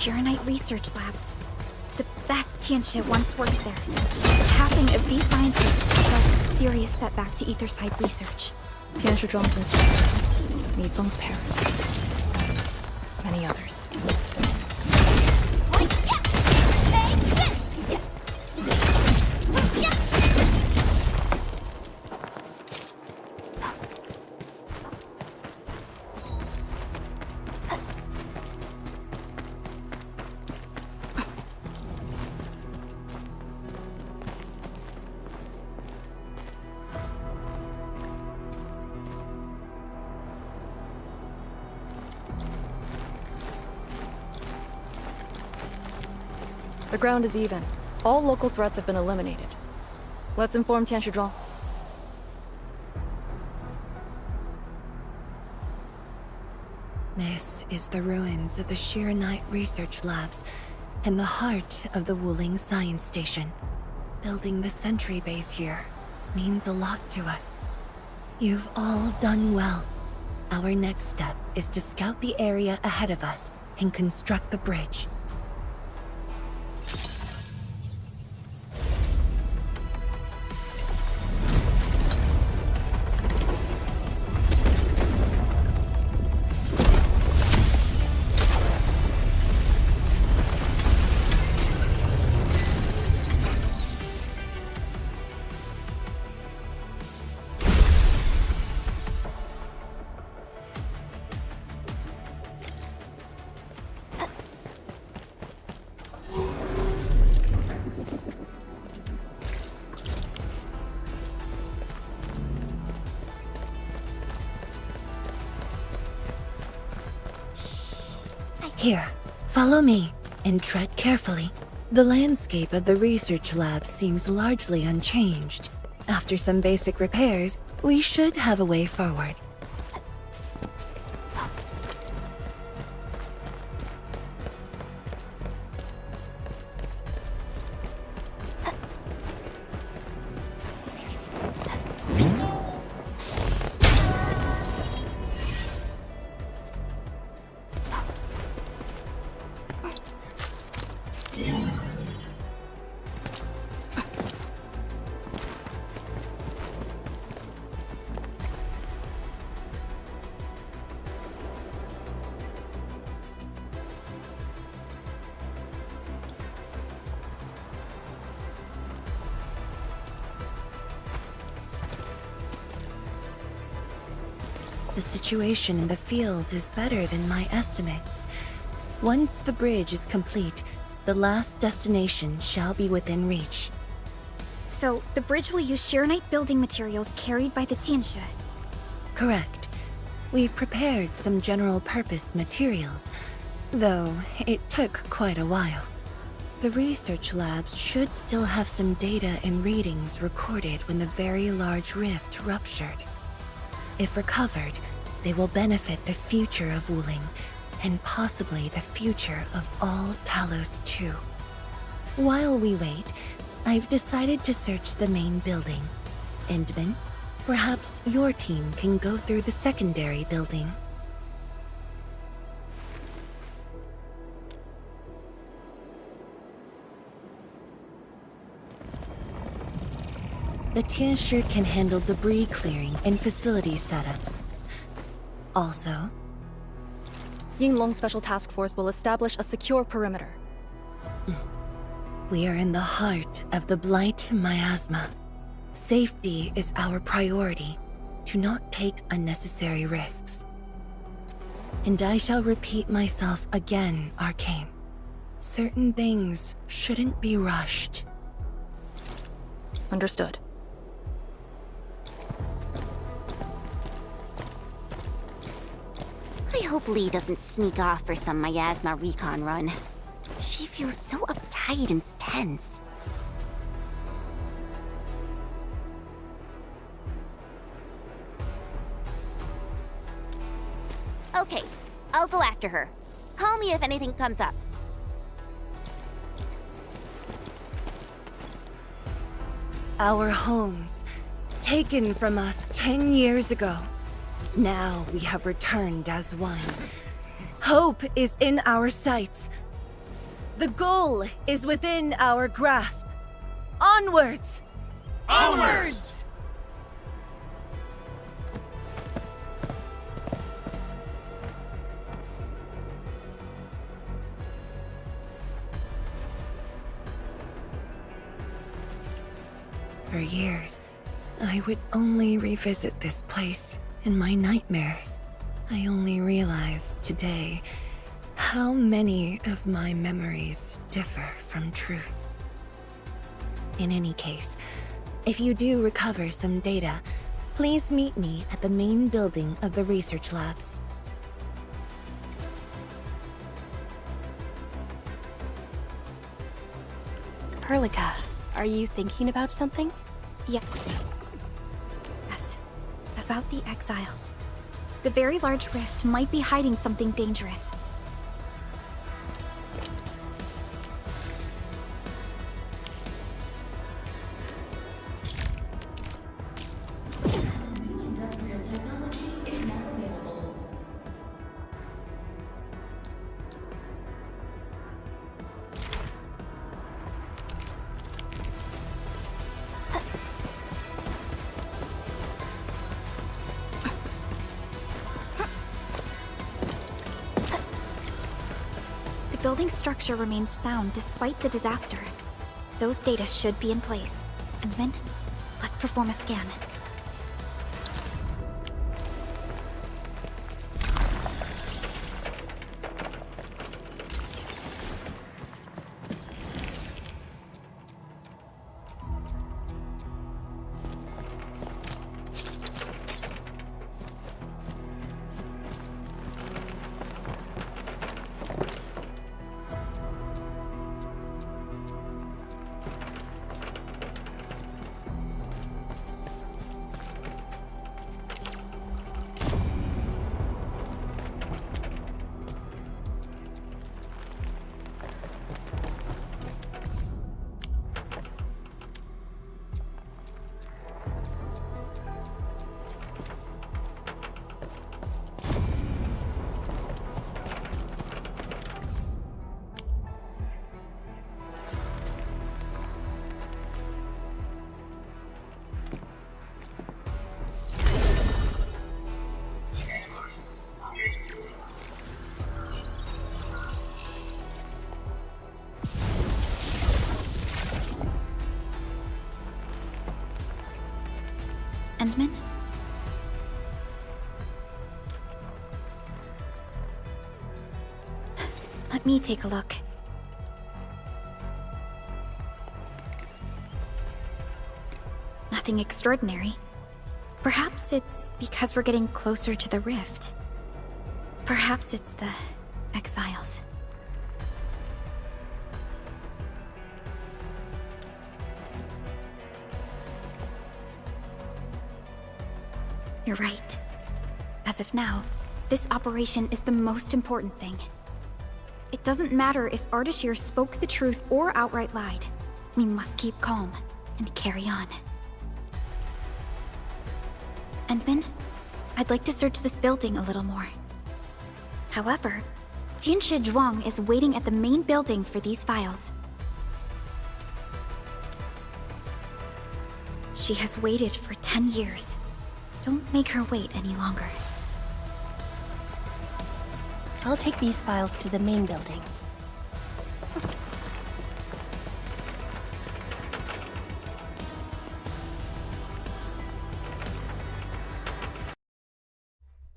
Shiranite research labs. The best Tianxia once worked there. The passing of these scientists felt a serious setback to Etherside research. Tianxia Zhuang's instructor, Mi Feng's parents, and many others. The ground is even. All local threats have been eliminated. Let's inform Tianxia Zhuang. This is the ruins of the Shiranite research labs. in the heart of the Wuling Science Station. Building the sentry base here means a lot to us. You've all done well. Our next step is to scout the area ahead of us and construct the bridge. Here, follow me, and tread carefully. The landscape of the research lab seems largely unchanged. After some basic repairs, we should have a way forward. The situation in the field is better than my estimates. Once the bridge is complete, the last destination shall be within reach. So, the bridge will use Shirenite building materials carried by the Tianshi. Correct. We've prepared some general-purpose materials, though it took quite a while. The research labs should still have some data and readings recorded when the very large rift ruptured. If recovered, they will benefit the future of Wuling, and possibly the future of all Talos too. While we wait, I've decided to search the main building. Endman, perhaps your team can go through the secondary building. The Tianshi can handle debris clearing and facility setups. Also, Yinglong Special Task Force will establish a secure perimeter. We are in the heart of the Blight miasma. Safety is our priority. Do not take unnecessary risks. And I shall repeat myself again, Arcane. Certain things shouldn't be rushed. Understood. I hope Lee doesn't sneak off for some miasma recon run. She feels so uptight and tense. Okay, I'll go after her. Call me if anything comes up. Our homes, taken from us 10 years ago. Now we have returned as one. Hope is in our sights. The goal is within our grasp. Onwards! Onwards! For years, I would only revisit this place in my nightmares. I only realized today how many of my memories differ from truth. In any case, if you do recover some data, please meet me at the main building of the research labs. Perlica, are you thinking about something? Yes. Yes. About the exiles. The very large rift might be hiding something dangerous. building's structure remains sound despite the disaster. Those data should be in place. And then, let's perform a scan. Endman? Let me take a look. Nothing extraordinary. Perhaps it's because we're getting closer to the rift. Perhaps it's the exiles. You're right. As of now, this operation is the most important thing. It doesn't matter if Ardashir spoke the truth or outright lied. We must keep calm and carry on. Endman, I'd like to search this building a little more. However, Tianshi Zhuang is waiting at the main building for these files. She has waited for 10 years. Don't make her wait any longer. I'll take these files to the main building.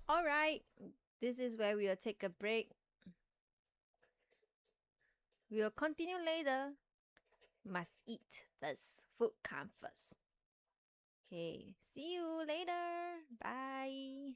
Alright, this is where we will take a break. We will continue later. Must eat first. Food come first. Okay, see you later. Bye.